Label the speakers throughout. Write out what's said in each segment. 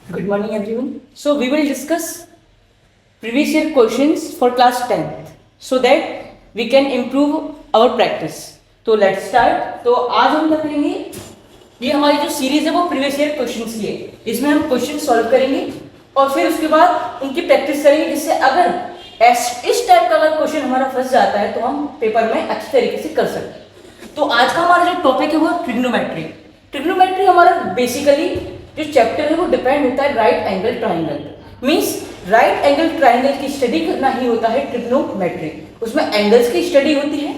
Speaker 1: Good morning everyone. So we will discuss previous year questions for class 10th so that we can improve our practice. तो let's start. तो आज हम क्या करेंगे, ये हमारी जो सीरीज है वो प्रीवियस ईयर क्वेश्चंस की है. इसमें हम क्वेश्चन सॉल्व करेंगे और फिर उसके बाद उनकी प्रैक्टिस करेंगे, जिससे अगर इस टाइप का अगर क्वेश्चन हमारा फंस जाता है तो हम पेपर में अच्छी तरीके से कर सकते हैं. तो आज का हमारा जो टॉपिक है वो ट्रिग्नोमेट्री. ट्रिग्नोमेट्री हमारा बेसिकली जो चैप्टर है वो डिपेंड होता है right angle triangle. Means right angle triangle की स्टडी करना ही होता है ट्रिग्नोमेट्री. उसमें एंगल्स की स्टडी होती है.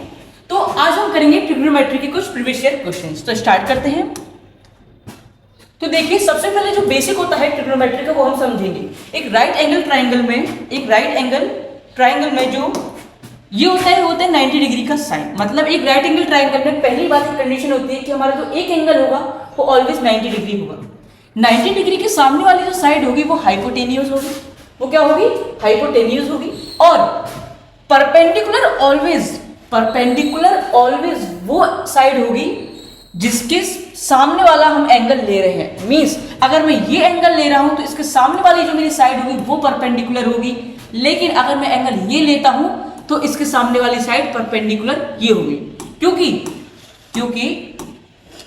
Speaker 1: तो आज हम करेंगे ट्रिग्नोमेट्री के कुछ प्रीवियस ईयर क्वेश्चंस. तो स्टार्ट करते हैं. तो देखिए, सबसे पहले जो बेसिक होता है ट्रिग्नोमेट्री का वो हम समझेंगे. एक राइट एंगल ट्राइंगल में जो ये होता है 90 डिग्री का साइन. मतलब एक राइट एंगल ट्राइंगल में पहली बात की कंडीशन होती है कि हमारा जो एक एंगल होगा वो ऑलवेज 90 डिग्री होगा. 90 डिग्री के सामने वाली जो साइड होगी वो हाइपोटेन्यूज होगी. वो क्या होगी? हाइपोटेन्यूज होगी. और परपेंडिकुलर ऑलवेज वो साइड होगी जिसके सामने वाला हम एंगल ले रहे हैं. मींस अगर मैं ये एंगल ले रहा हूं तो इसके सामने वाली जो मेरी साइड होगी वो परपेंडिकुलर होगी. लेकिन अगर मैं एंगल ये लेता हूं तो इसके सामने वाली साइड परपेंडिकुलर ये होगी. क्योंकि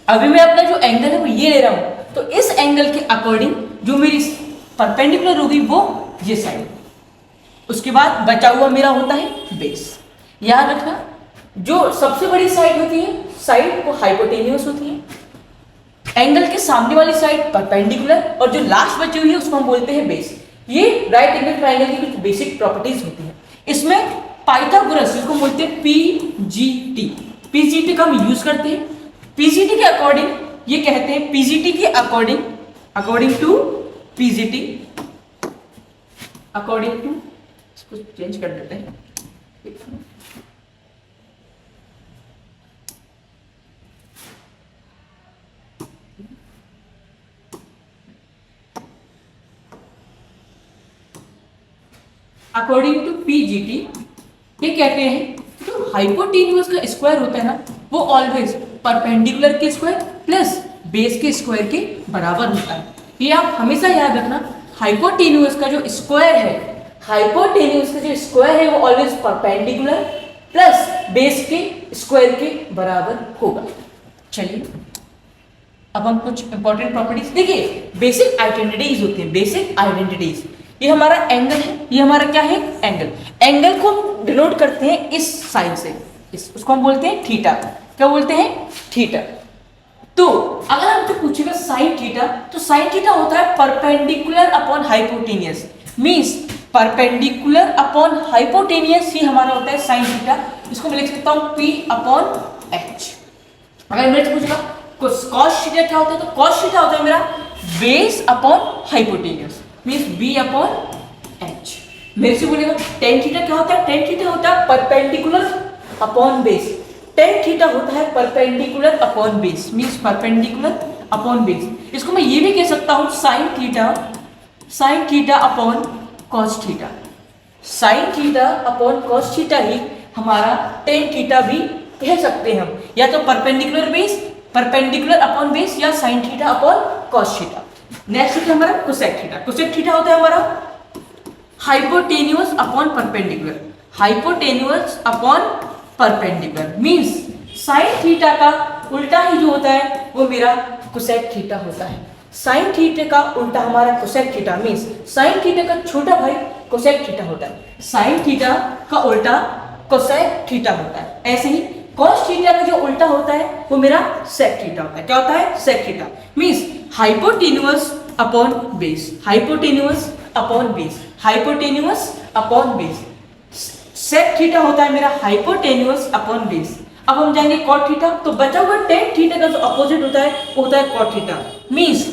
Speaker 1: अभी मैं अपना जो एंगल है वो ये ले रहा हूं, तो इस एंगल के अकॉर्डिंग जो मेरी परपेंडिकुलर होगी वो ये साइड. उसके बाद बचा हुआ मेरा होता है बेस. याद रखना, जो सबसे बड़ी साइड होती है साइड वो हाइपोटेन्यूस होती है, एंगल के सामने वाली साइड परपेंडिकुलर, और जो लास्ट बची हुई है उसको हम बोलते हैं बेस. ये राइट एंगल ट्राइंगल की कुछ बेसिक प्रॉपर्टीज होती है. इसमें पाइथागोरस, जिसको बोलते हैं पीजीटी का हम यूज करते हैं. पीजीटी के अकॉर्डिंग ये कहते हैं, पीजीटी के अकॉर्डिंग टू इसको चेंज कर देते हैं. अकॉर्डिंग टू पीजीटी ये कहते हैं जो हाइपोटेन्यूज का स्क्वायर होता है ना वो ऑलवेज परपेंडिकुलर के स्क्वायर प्लस बेस के स्क्वायर के बराबर होता है. ये आप हमेशा याद रखना. हाइपोटेन्यूज का जो स्क्वायर है वो ऑलवेज परपेंडिकुलर प्लस बेस के स्क्वायर के बराबर होगा. चलिए अब हम कुछ इंपॉर्टेंट प्रॉपर्टीज देखिए. बेसिक आइडेंटिटीज होती है. बेसिक आइडेंटिटीज, ये हमारा एंगल है, ये हमारा क्या है? एंगल को हम डिनोट करते हैं इस साइन से. उसको हम बोलते हैं थीटा. क्या बोलते हैं? थीटा. तो अगर हमसे पूछेगा साइन थीटा, तो साइन थीटा होता है perpendicular upon hypotenuse. Means perpendicular upon hypotenuse ही हमारा होता है साइन थीटा. इसको मैं लिख सकता हूं P अपॉन H. अगर मेरे से पूछेगा कॉस थीटा क्या होता है, तो कॉस थीटा होता है मेरा base upon hypotenuse, means B upon H. मेरे से बोलेगा टेन थीटा क्या होता है, टेन थीटा होता है perpendicular upon base. Tan theta होता है perpendicular upon base, means perpendicular upon base. इसको मैं ये भी कह सकता हूं sine theta upon cos theta. Sine theta upon cos theta ही हमारा टेन थीटा भी कह सकते हैं हम, या तो परपेंडिकुलर अपॉन बेस या sign theta upon cos theta. Next है हमारा कोसेक थीटा. कोसेक थीटा होता है हमारा hypotenuse upon perpendicular. Means sign theta का उल्टा ही जो होता है वो मेरा कोसेक थीटा होता है. साइन थीटा का उल्टा हमारा cosec theta, means sign theta का छोटा भाई कोसेक थीटा होता है. साइन थीटा का उल्टा कोसेक थीटा होता है. ऐसे ही कॉस थीटा का जो उल्टा होता है वो मेरा सेक थीटा होता है. क्या होता है? Sec theta. Means hypotenuse upon base. Sec theta होता है मेरा हाइपोटेन्यूस अपॉन बेस. अब हम जाएंगे कॉट थीटा. तो बचा हुआ टेन थीटा का जो अपोजिट होता है वो होता है cot theta. Means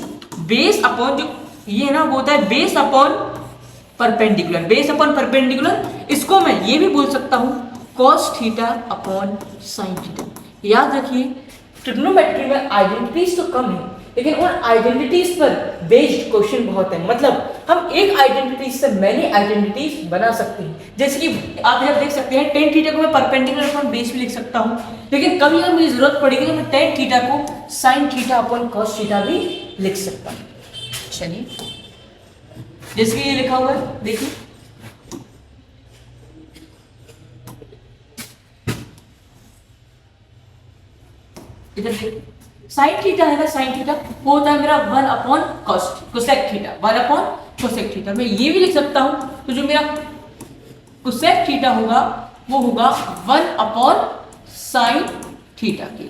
Speaker 1: base upon जो ये है ना वो होता है बेस अपॉन परपेंडिकुलर. इसको मैं ये भी बोल सकता हूं cos theta upon sine theta. याद रखिए, ट्रिग्नोमेट्री में आइडेंटिटीज तो कम है, लेकिन उन आइडेंटिटीज पर बेस्ड क्वेश्चन बहुत है. मतलब हम एक आइडेंटिटी से मैनी आइडेंटिटीज बना सकते हैं. जैसे कि आप यहां देख सकते हैं टेन थीटा को मैं परपेंडिकुलर अपॉन बेस भी लिख सकता हूं, लेकिन कभी अगर मुझे जरूरत पड़ेगी तो मैं टेन थीटा को sign theta upon cos theta भी लिख सकता हूं. चलिए जैसे कि ये लिखा हुआ है, देखिए इधर देखिए, साइन थीटा है ना, साइन थीटा वो होता है मेरा 1 upon cosec theta, 1 upon cosec theta. मैं ये भी लिख सकता हूं, तो जो मेरा कोसेक थीटा होगा वो होगा 1 अपॉन साइन थीटा के।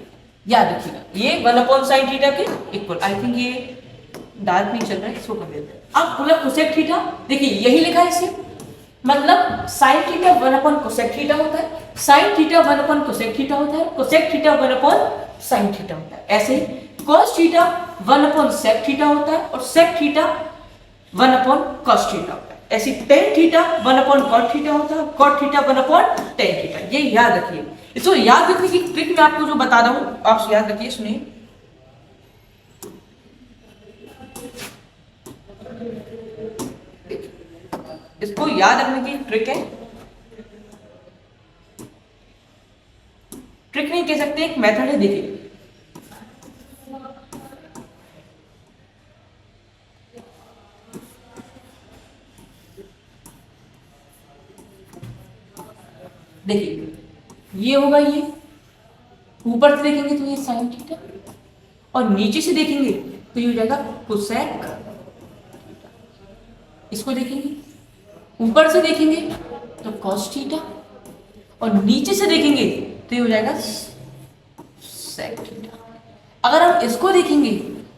Speaker 1: याद रखिएगा ये 1 अपॉन साइन थीटा के इक्वल। आई थिंक ये डार्क नहीं चल रहा है, इसको कर देते हैं। अब बोला कोसेक थीटा, देखिए यही लिखा है इसे, मतलब sine theta 1 upon cosec theta होता है, sine theta 1 upon cosec theta होता है, cosec theta 1 upon sine theta होता है। ऐसे ही cos theta 1 upon sec theta होता है और sec theta 1 upon cos theta होता है। ऐसे tan theta 1 upon cot theta होता है, cot theta 1 upon tan theta. ये याद रखिए। इसको याद रखने की ट्रिक मैं आपको जो बता रहा हूं, आप याद रखिए, सुनिए। इसको याद रखने की ट्रिक है, ट्रिक नहीं कह सकते, एक मेथड है। देखिए देखिए ये होगा, ये ऊपर से देखेंगे तो ये साइन थीटा और नीचे से देखेंगे तो ये हो जाएगा कोसेक। इसको देखेंगे, ऊपर से देखेंगे तो कॉस थीटा और नीचे से देखेंगे तो ये हो जाएगा सेक थीटा। अगर हम इसको देखेंगे,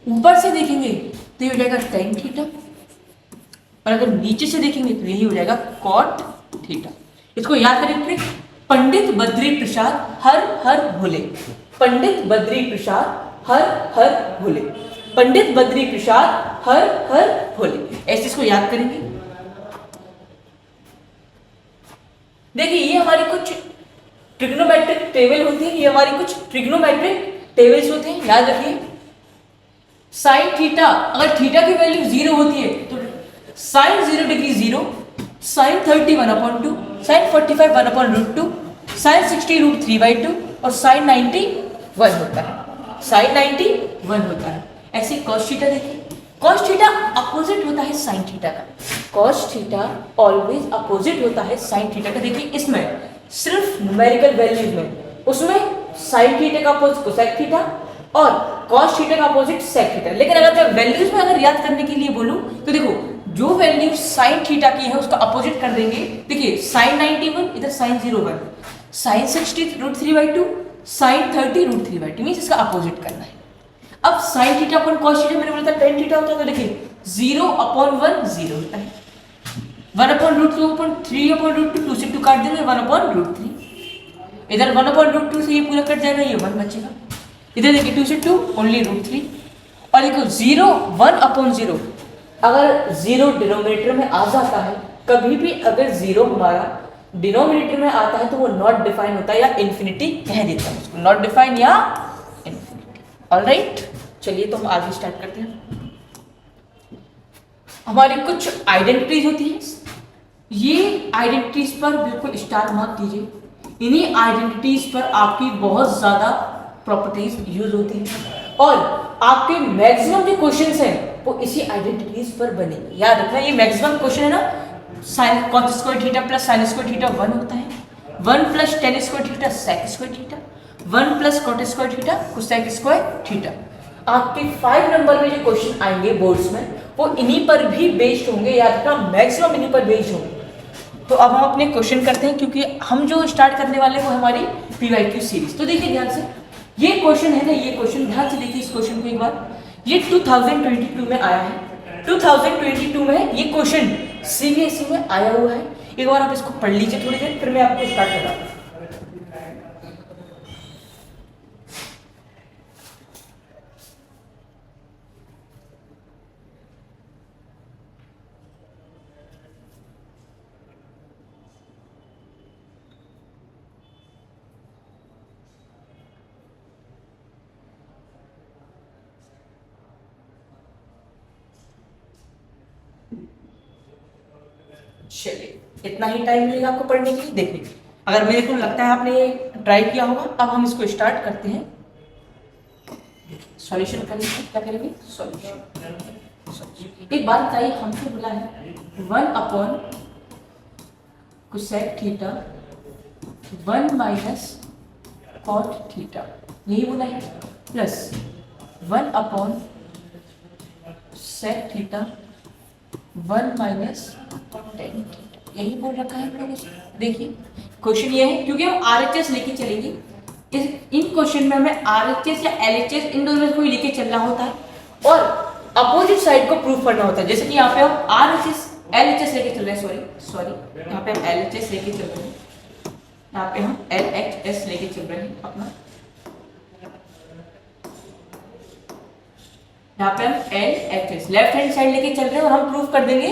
Speaker 1: ऊपर से देखेंगे तो ये हो जाएगा टेन थीटा और अगर नीचे से देखेंगे तो यही हो जाएगा कॉट थीटा। इसको याद करेंगे, पंडित बद्री प्रसाद हर हर भोले, पंडित बद्री प्रसाद हर हर भोले, पंडित बद्री प्रसाद हर हर भोले, ऐसे इसको याद करेंगे। देखिए ये हमारी कुछ ट्रिग्नोमेट्रिक टेबल होती है, ये हमारी कुछ ट्रिग्नोमेट्रिक टेबल्स होते हैं, याद रखिए। साइन थीटा, अगर थीटा की वैल्यू 0 होती है तो sine 0 degree 0, sine 30 1/2, sine 45 1/√2, sine 60 √3/2 और साइन 90 1 होता है, साइन 90 1 होता है। ऐसे कॉस थीटा देखिए, कॉस थीटा अपोजिट होता है साइन थीटा का, कॉस थीटा ऑलवेज अपोजिट होता है साइन थीटा का। देखिए इसमें सिर्फ न्यूमेरिकल वैल्यूज में, उसमें साइन थीटा का अपोजिट कोसेक थीटा और कॉस थीटा का अपोजिट सेक थीटा। लेकिन अगर मैं वैल्यूज में अगर याद करने के लिए बोलूं तो देखो जो वैल्यू साइन थीटा की है उसका अपोजिट कर देंगे। देखिए साइन 91 इधर साइन 01, साइन 60 √3/2, साइन 30 √3/2, मींस इसका अपोजिट करना है। अब साइन थीटा अपन कॉस थीटा मैंने बोला था tan थीटा होता है, तो देखिए 0/1 0 होता है, 1/√2/3/√2, 2 से 2 काट देंगे 1/√3, इधर 1/√2 से ये पूरा कट जाएगा, ये 1 बचेगा, इधर देखिए 2 से 2 ओनली √3 और देखो 0/1/0। अगर 0 डिनोमिनेटर में आ जाता है, कभी भी अगर 0 हमारा डिनोमिनेटर में आता है तो वो नॉट डिफाइन होता है या इन्फिनिटी कह देता है उसको, नॉट डिफाइन या इन्फिनिटी। ऑलराइट, चलिए तो हम आगे स्टार्ट करते हैं। हमारी कुछ आइडेंटिटीज होती है, ये आइडेंटिटीज पर बिल्कुल स्टार मार्क कीजिए। इन्हीं आइडेंटिटीज पर आपकी बहुत ज्यादा प्रॉपर्टीज यूज होती हैं और आपके मैक्सिमम जो क्वेश्चंस हैं वो इसी आइडेंटिटीज पर बनेंगे। याद रखना ये मैक्सिमम क्वेश्चन है ना, sine cot square theta plus sine square theta 1 होता है, 1 plus tan square theta sec square theta, 1 plus cot square theta cosec square theta. आपके 5 नंबर में जो क्वेश्चन आएंगे बोर्ड्स में वो इन्हीं पर भी बेस्ड होंगे, याद रखना मैक्सिमम इन्हीं पर बेस्ड होंगे। तो अब हम अपने क्वेश्चन करते हैं, क्योंकि हम जो स्टार्ट करने वाले हैं वो हमारी PYQ सीरीज। तो देखिए ध्यान से, ये क्वेश्चन है ना, ये क्वेश्चन ध्यान से देखिए इस क्वेश्चन को एक बार। ये 2022 में आया है, 2022 में ये क्वेश्चन CBSE में आया हुआ है। एक बार आप इसको पढ़ लीजिए थोड़ी देर, फिर मैं आपको स्टार्ट कराता हूँ। चलिए इतना ही टाइम मिलेगा आपको पढ़ने के लिए। देखिए अगर मेरे को लगता है आपने ये ट्राई किया होगा, अब हम इसको स्टार्ट करते हैं। सॉल्यूशन करेंगे, क्या करेंगे, सॉल्यूशन। एक बात बताइए, हमसे बोला है 1 upon cosec theta 1 minus cot theta, यही बोला है, plus 1 upon sec theta 1 minus tan theta, यही बोल रखा है हम लोगों से। देखिए क्वेश्चन ये है, क्योंकि हम आरएचएस लेके चलेंगे, इन क्वेश्चन में हमें आरएचएस या एलएचएस इन दोनों में कोई लेके चलना होता है और अपोजिट साइड को प्रूव करना होता है। जैसे कि यहाँ पे हम आरएचएस एलएचएस लेके चल रहे हैं, सॉरी यहाँ पे हम एलएचएस लेके चल रहे हैं, यहाँ पे हम एलएचएस लेके चल रहे हैं अपना, यहाँ पे हम एलएचएस लेफ्ट हैंड साइड लेके चल रहे हैं और हम प्रूव कर देंगे,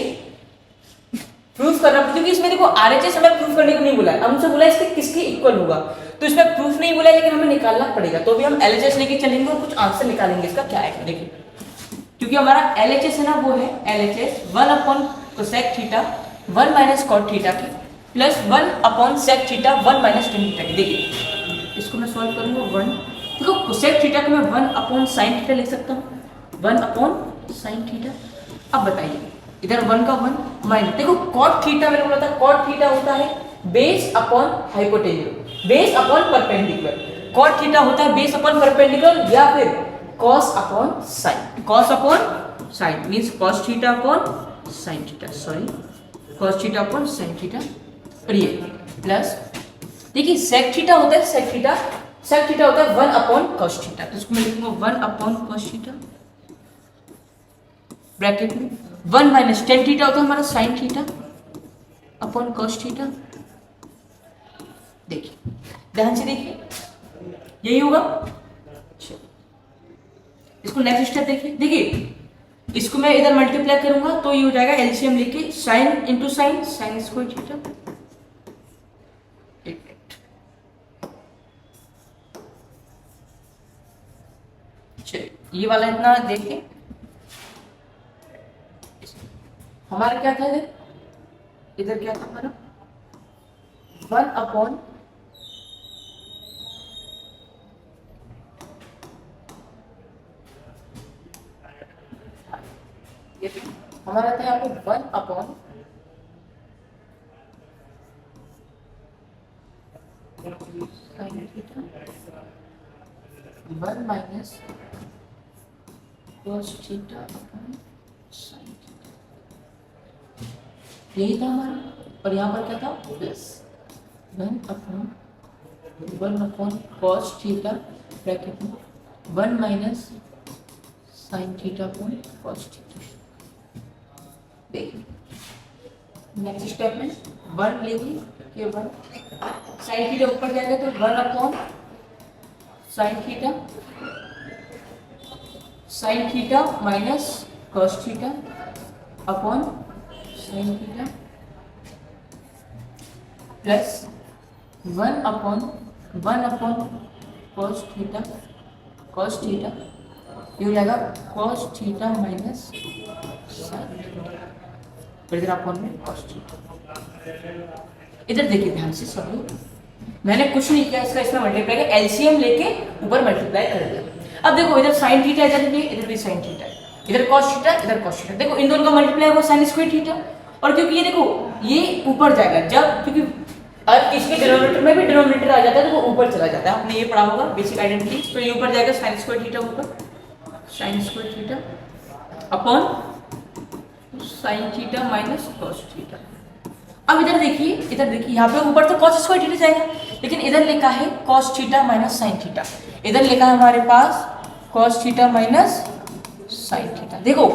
Speaker 1: प्रूफ करना, क्योंकि इसमें देखो आरएचएस हमें प्रूफ करने को नहीं बोला है, हमसे बोला है इसके किसके इक्वल होगा, तो इसमें प्रूफ नहीं बोला है लेकिन हमें निकालना पड़ेगा, तो भी हम एलएचएस लेके चलेंगे और कुछ आंसर निकालेंगे इसका क्या है। देखिए क्योंकि हमारा एलएचएस है ना, वो है LHS 1 upon cosec theta 1 minus cot theta की plus 1 upon sec theta 1 minus tan theta की। देखिए इसको मैं सॉल्व करूंगा 1, देखो कोसेक थीटा को मैं 1 अपॉन साइन थीटा लिख सकता हूँ, 1 अपॉन साइन थीटा। अब बताइए इधर 1 का 1 माइनस, देखो कॉट थीटा मैंने बोला था, कॉट थीटा होता है base upon hypotenuse, base upon perpendicular, cot theta होता है बेस अपॉन परपेंडिकुलर या फिर cos upon sine, cos upon sine means cos theta upon sine theta, sorry cos theta upon sine theta, और ये plus देखिए सेक theta होता है, sec theta होता है 1 अपॉन कॉस थीटा, तो इसको मैं लिखूंगा 1 अपॉन कॉस थीटा ब्रैकेट में 1 माइनस टेन थीटा होता है हमारा sign theta upon cos theta. देखिए ध्यान से देखिए यही होगा, इसको नेक्स्ट स्टेप देखिए, देखिए इसको मैं इधर मल्टीप्लाई करूंगा तो ये हो जाएगा एलसीएम लेके sine into sine, sign square theta, चलिए ये वाला इतना देखिए, हमारा क्या था इधर क्या था हमारा 1 अपॉन हमारा था यहाँ पे 1 upon sine theta 1 minus cos theta upon sine theta, यही था हमारा, और यहाँ पर क्या था plus 1 upon cos theta bracket में 1 minus sine theta upon cos theta. देखिए नेक्स्ट स्टेप में 1 लेंगे कि 1 साइन थीटा ऊपर जाएगा तो 1 upon sine theta minus cos theta upon sine theta plus 1 upon cos theta ये हो जाएगा cos theta minus sine theta, इधर अपॉन में कॉस थीटा। इधर देखिए ध्यान से सब लोग, मैंने कुछ नहीं किया, इसका इसमें मल्टीप्लाई किया, एलसीएम लेके ऊपर मल्टीप्लाई कर दिया। अब देखो इधर साइन थीटा, इधर भी साइन थीटा, इधर कॉस थीटा, इधर कॉस थीटा, देखो इन दोनों का मल्टीप्लाई होगा साइन स्क्वायर थीटा, और क्योंकि ये देखो ये ऊपर जाएगा जब, क्योंकि अब इसके डिनोमिनेटर में भी डिनोमिनेटर आ जाता है तो वो ऊपर चला जाता है, आपने ये पढ़ा होगा बेसिक आइडेंटिटी, तो ये ऊपर जाएगा साइन स्क्वायर थीटा, ऊपर sine square theta upon sine theta minus cos theta. अब इधर देखिए यहाँ पे ऊपर तो कॉस स्क्वायर थीटा जाएगा, लेकिन इधर लिखा है cos theta minus sine theta, इधर लिखा है हमारे पास cos theta minus sine theta. देखो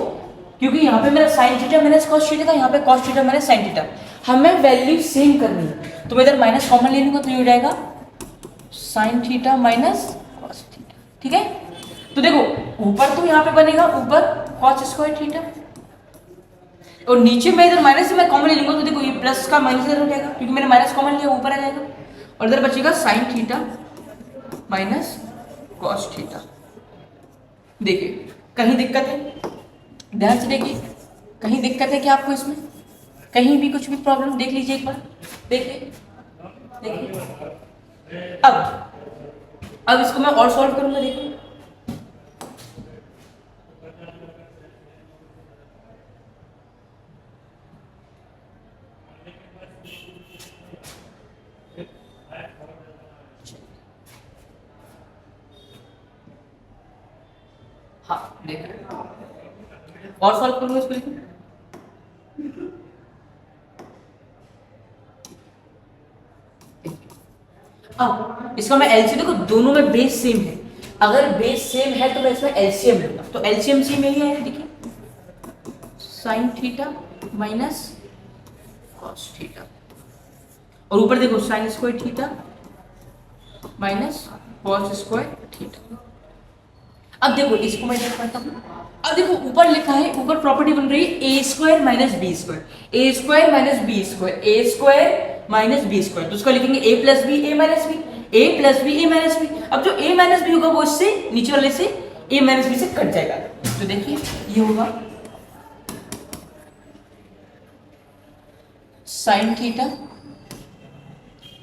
Speaker 1: क्योंकि यहाँ पे मेरा sine theta minus cos theta था, यहाँ पे cos theta minus sine theta, हमें वैल्यू सेम करनी है, तो मैं इधर माइनस कॉमन ले लूंगा तो ये हो जाएगा sign theta minus cos theta. ठीक है, तो देखो ऊपर तो यहाँ पे बनेगा ऊपर कॉस स्क्वायर थीटा, और नीचे में इधर माइनस से मैं कॉमन ले लूंगा तो देखो ये प्लस का माइनस इधर हो जाएगा, क्योंकि मैंने माइनस कॉमन लिया ऊपर आ जाएगा, और इधर बचेगा sign theta minus cos theta. देखिए कहीं दिक्कत है, ध्यान से देखिए, कहीं दिक्कत है क्या आपको इसमें, कहीं भी कुछ भी प्रॉब्लम देख लीजिए एक बार, देखिए अब इसको मैं और सॉल्व करूंगा। देखिए और सॉल्व करूंगा इसको, लेकिन अब इसका मैं एलसीएम, देखो दोनों में बेस सेम है, अगर बेस सेम है तो मैं इसमें एलसीएम लूंगा, तो एलसीएम सेम यही है, देखिए sign theta minus cos theta, और ऊपर देखो sign square theta minus cos square theta. अब देखो इसको मैं लिख पाता हूँ, अब देखो ऊपर लिखा है, ऊपर प्रॉपर्टी बन रही है A square minus B square, A square minus B square, A square minus B square, तो उसको लिखेंगे ए प्लस बी ए माइनस बी, ए प्लस बी ए माइनस बी। अब जो ए माइनस बी होगा वो इससे नीचे वाले से ए माइनस बी से कट जाएगा, तो देखिए ये होगा sign theta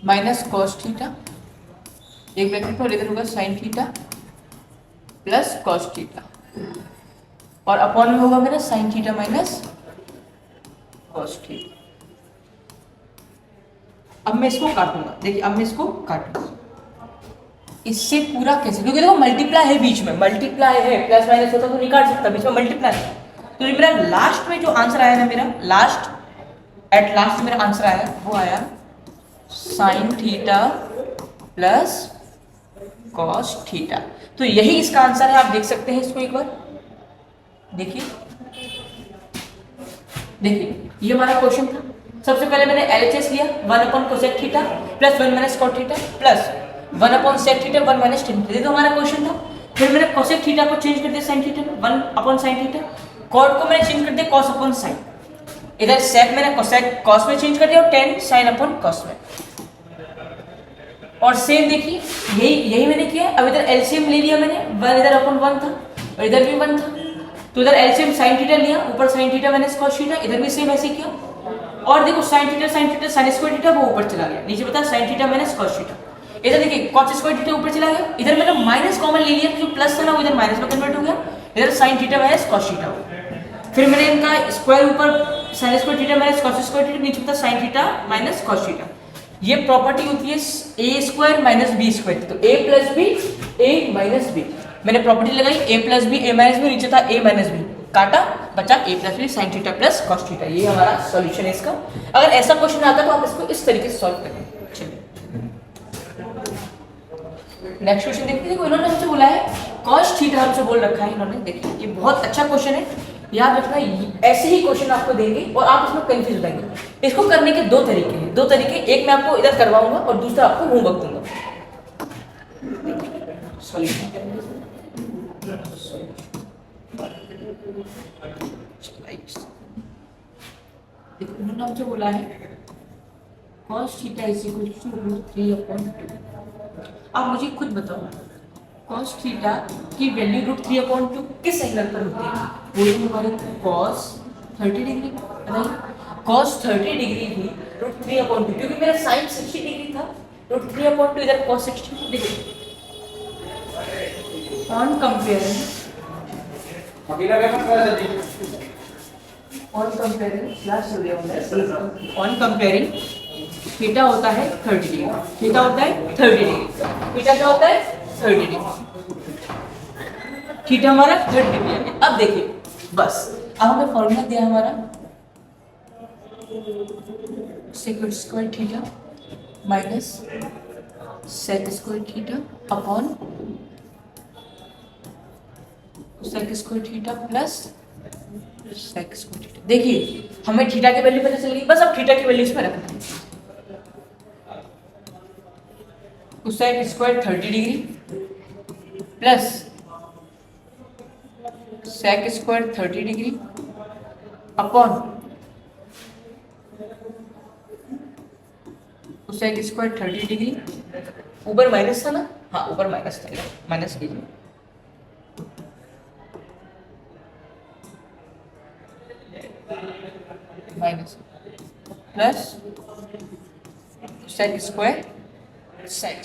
Speaker 1: minus cos theta, एक ब्रैकेट पर इधर होगा sign theta plus cos theta, और अपॉन में होगा मेरा sine theta minus cos theta. अब मैं इसको काटूंगा, देखिए अब मैं इसको काटूंगा, इससे पूरा कैसे, क्योंकि देखो मल्टीप्लाई है बीच में, मल्टीप्लाई है, प्लस माइनस होता तो नहीं काट सकता, बीच में मल्टीप्लाई है, तो मेरा लास्ट में जो आंसर आया ना, मेरा एट लास्ट मेरा आंसर आया वो आया sign theta plus cos theta. तो यही इसका आंसर है, आप देख सकते हैं इसको एक बार देखिए, ये हमारा क्वेश्चन था। सबसे पहले मैंने एलएचएस लिया 1 upon cosec theta plus 1 minus cot theta plus 1 upon sec theta 1 minus tan theta, ये तो हमारा क्वेश्चन था। फिर मैंने कोसेक थीटा को चेंज कर दिया साइन थीटा में 1 अपॉन साइन थीटा, कॉट को मैंने चेंज कर दिया कॉस अपॉन साइन, इधर सेक मैंने कोसेक कॉस में चेंज कर दिया और टेन साइन अपॉन कॉस में, और सेम देखिए यही मैंने किया। अब इधर एलसीएम ले लिया मैंने, 1 इधर अपॉन 1 था और इधर भी 1 था, तो इधर एलसीएम साइन थीटा लिया, ऊपर sign theta minus cos theta, इधर भी सेम ऐसे किया, और देखो sine theta sine square theta वो ऊपर चला गया, नीचे बता sine theta minus cos theta, इधर देखिए कॉस स्क्वायर थीटा ऊपर चला गया, इधर मैंने माइनस कॉमन ले लिया, जो प्लस था ना वो इधर माइनस में कन्वर्ट हो गया, इधर sine theta minus cos theta हो गया। फिर मैंने इनका स्क्वायर ऊपर sine square theta minus cos square theta, नीचे बता sine theta minus cos theta. ये प्रॉपर्टी होती है A square minus B square, तो A plus B A minus B, मैंने प्रॉपर्टी लगाई A plus B A minus B, नीचे था ए माइनस बी, काटा बचा A plus B sine theta plus cos theta, ये हमारा सॉल्यूशन है इसका। अगर ऐसा क्वेश्चन आता है तो आप इसको इस तरीके से सॉल्व करें। चलिए नेक्स्ट क्वेश्चन देखते हैं। देखो इन्होंने हमसे बोला है कॉस थीटा, हमसे बोल रखा है इन्होंने, देखिए ये बहुत अच्छा क्वेश्चन है, याद रखना ऐसे ही क्वेश्चन आपको देंगे और आप इसमें कंफ्यूज हो जाएंगे। इसको करने के दो तरीके हैं, एक मैं आपको इधर करवाऊंगा और दूसरा आपको होमवर्क दूंगा। देखो इन्होंने हमसे बोला है cos theta is equal to √3/2। आप मुझे खुद बताओ cos थीटा की वैल्यू √3/2 किस एंगल पर होती है? वो तो हमारे cos 30 डिग्री, बताइए cos 30 डिग्री भी √3/2, क्योंकि मेरा sin 60 डिग्री था, √3/2 इधर cos 60। देखो ऑन कंपेयरिंग थीटा होता है 30 डिग्री, थीटा होता है 30 डिग्री, थीटा क्या होता है 30 डिग्री, थीटा हमारा 30 डिग्री है। अब देखिए बस अब हमें फॉर्मूला दिया हमारा sec square theta minus sec square theta upon sec square theta plus sec square theta. देखिए हमें थीटा की वैल्यू पता चल गई, बस अब थीटा की वैल्यू इसमें रखना है। Cosec square 30 degree plus sec square 30 degree upon cosec square 30 degree, ऊपर माइनस था ना, हाँ ऊपर माइनस था, माइनस कीजिए, minus plus sec square sec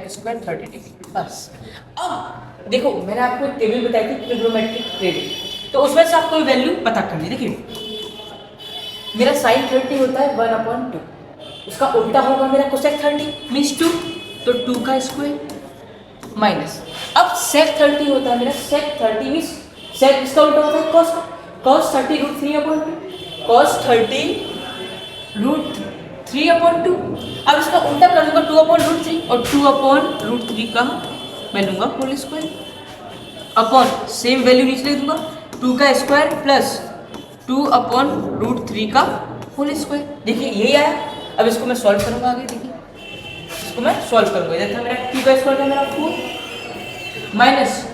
Speaker 1: square 30 degree. बस अब देखो मैंने आपको एक टेबल बताई थी ट्रिग्नोमेट्रिक टेबल, तो उसमें से आपको वैल्यू पता करनी है। देखिए मेरा साइन 30 होता है 1/2, उसका उल्टा होगा मेरा कोसेक 30 मीन्स 2, तो 2 का स्क्वायर माइनस, अब सेक 30 होता है मेरा, सेक 30 मीन्स सेक इसका उल्टा होता है कॉस का, cos 30 √3/2, cos 30 √3/2, अब इसका उल्टा कर दूंगा 2/√3 और 2/√3 का मैं लूंगा whole square upon same value नीचे लिख दूंगा 2 का स्क्वायर प्लस 2/√3 का होल स्क्वायर। देखिए यही आया, अब इसको मैं सॉल्व करूंगा आगे, देखिए इसको मैं सॉल्व करूंगा, इधर था मेरा 2 का स्क्वायर था मेरा 4 माइनस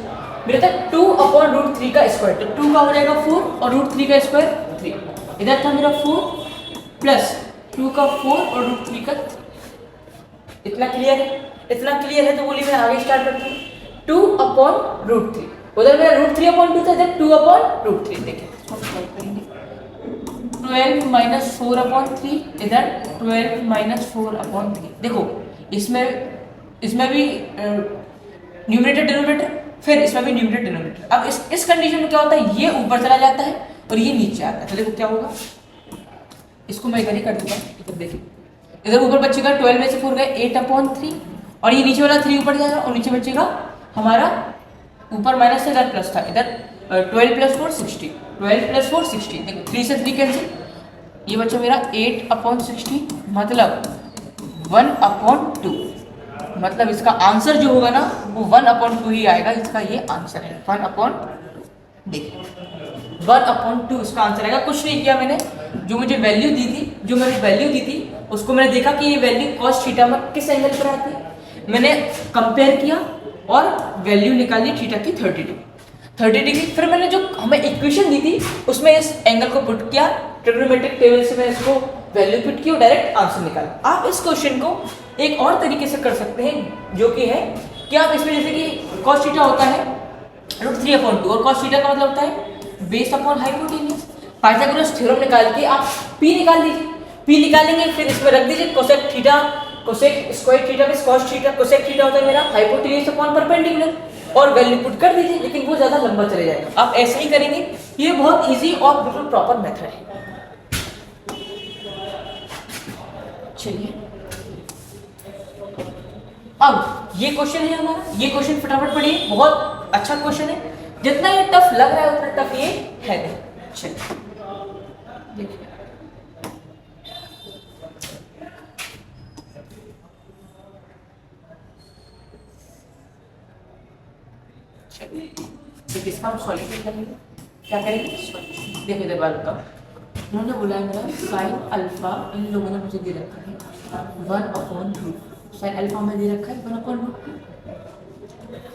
Speaker 1: मेरा था 2/√3 का स्क्वायर, तो 2 का हो जाएगा 4 और √3 का स्क्वायर 3, इधर था मेरा 4 प्लस 2 का 4 और √3 का 3। इतना क्लियर है? इतना क्लियर है तो बोलिए मैं आगे स्टार्ट करता हूँ। 2/√3, उधर मेरा √3/2 था, इधर 2/√3। देखिए 12 माइनस 4/3, इधर 12 माइनस 4/3। देखो इसमें भी न्यूमरेटर डिनोमिनेटर, फिर इसमें भी न्यूमरेटर डिनोमिनेटर। अब इस कंडीशन में क्या होता है, ये ऊपर चला जाता है और ये नीचे आता है, तो देखो क्या होगा, इसको मैं इधर ही कर दूंगा, इधर देखिए इधर ऊपर बचेगा 12 में से 4 गए 8/3 और ये नीचे वाला 3 ऊपर जाएगा और नीचे बचेगा हमारा ऊपर माइनस से इधर प्लस था, इधर 12 + 4 60, 12 + 4 60, देखो 3 से 3 कैंसिल, ये बचा मेरा 8/60 मतलब 1/2, मतलब इसका आंसर जो होगा ना वो 1/2 ही आएगा, इसका ये आंसर है 1/2। देखिए 1/2 इसका आंसर आएगा। कुछ नहीं किया मैंने, जो मुझे वैल्यू दी थी उसको मैंने देखा कि ये वैल्यू cos थीटा में किस एंगल पर आती है, मैंने कंपेयर किया और वैल्यू निकाली थीटा की 30 डिग्री। फिर मैंने जो हमें इक्वेशन दी थी उसमें इस एंगल को पुट किया, ट्रिग्नोमेट्रिक टेबल से मैंने इसको वैल्यू पुट की और डायरेक्ट आंसर निकाला। आप इस क्वेश्चन को एक और तरीके से कर सकते हैं, जो कि है कि आप इसमें जैसे कि cos थीटा होता है √3/2 और cos थीटा का मतलब होता है based upon hypotenuse. Pythagoras theorem निकाल के आप P निकाल लीजिए, P निकालेंगे फिर इसमें रख दीजिए cosec theta, cosec square theta में cos थीटा, कोसेक थीटा होता है मेरा हाइपोटेन्यूज अपॉन परपेंडिकुलर और वैल्यू पुट कर दीजिए, लेकिन वो ज्यादा लंबा चले जाएगा। आप ऐसे ही करेंगे, ये बहुत इजी और बिल्कुल प्रॉपर मेथड है। चलिए अब ये क्वेश्चन है हमारा, ये क्वेश्चन फटाफट पढ़िए, बहुत अच्छा क्वेश्चन है, जितना ये टफ लग रहा है उतना टफ ये है नहीं। चलिए देखिए इसका हम सॉल्यूशन करेंगे, क्या करेंगे सॉल्यूशन। देखिए इधर बात का उन्होंने बोला है मेरा साइन अल्फा, इन लोगों ने मुझे दे रखा है 1/√, साइन अल्फा में दे रखा है 1/√2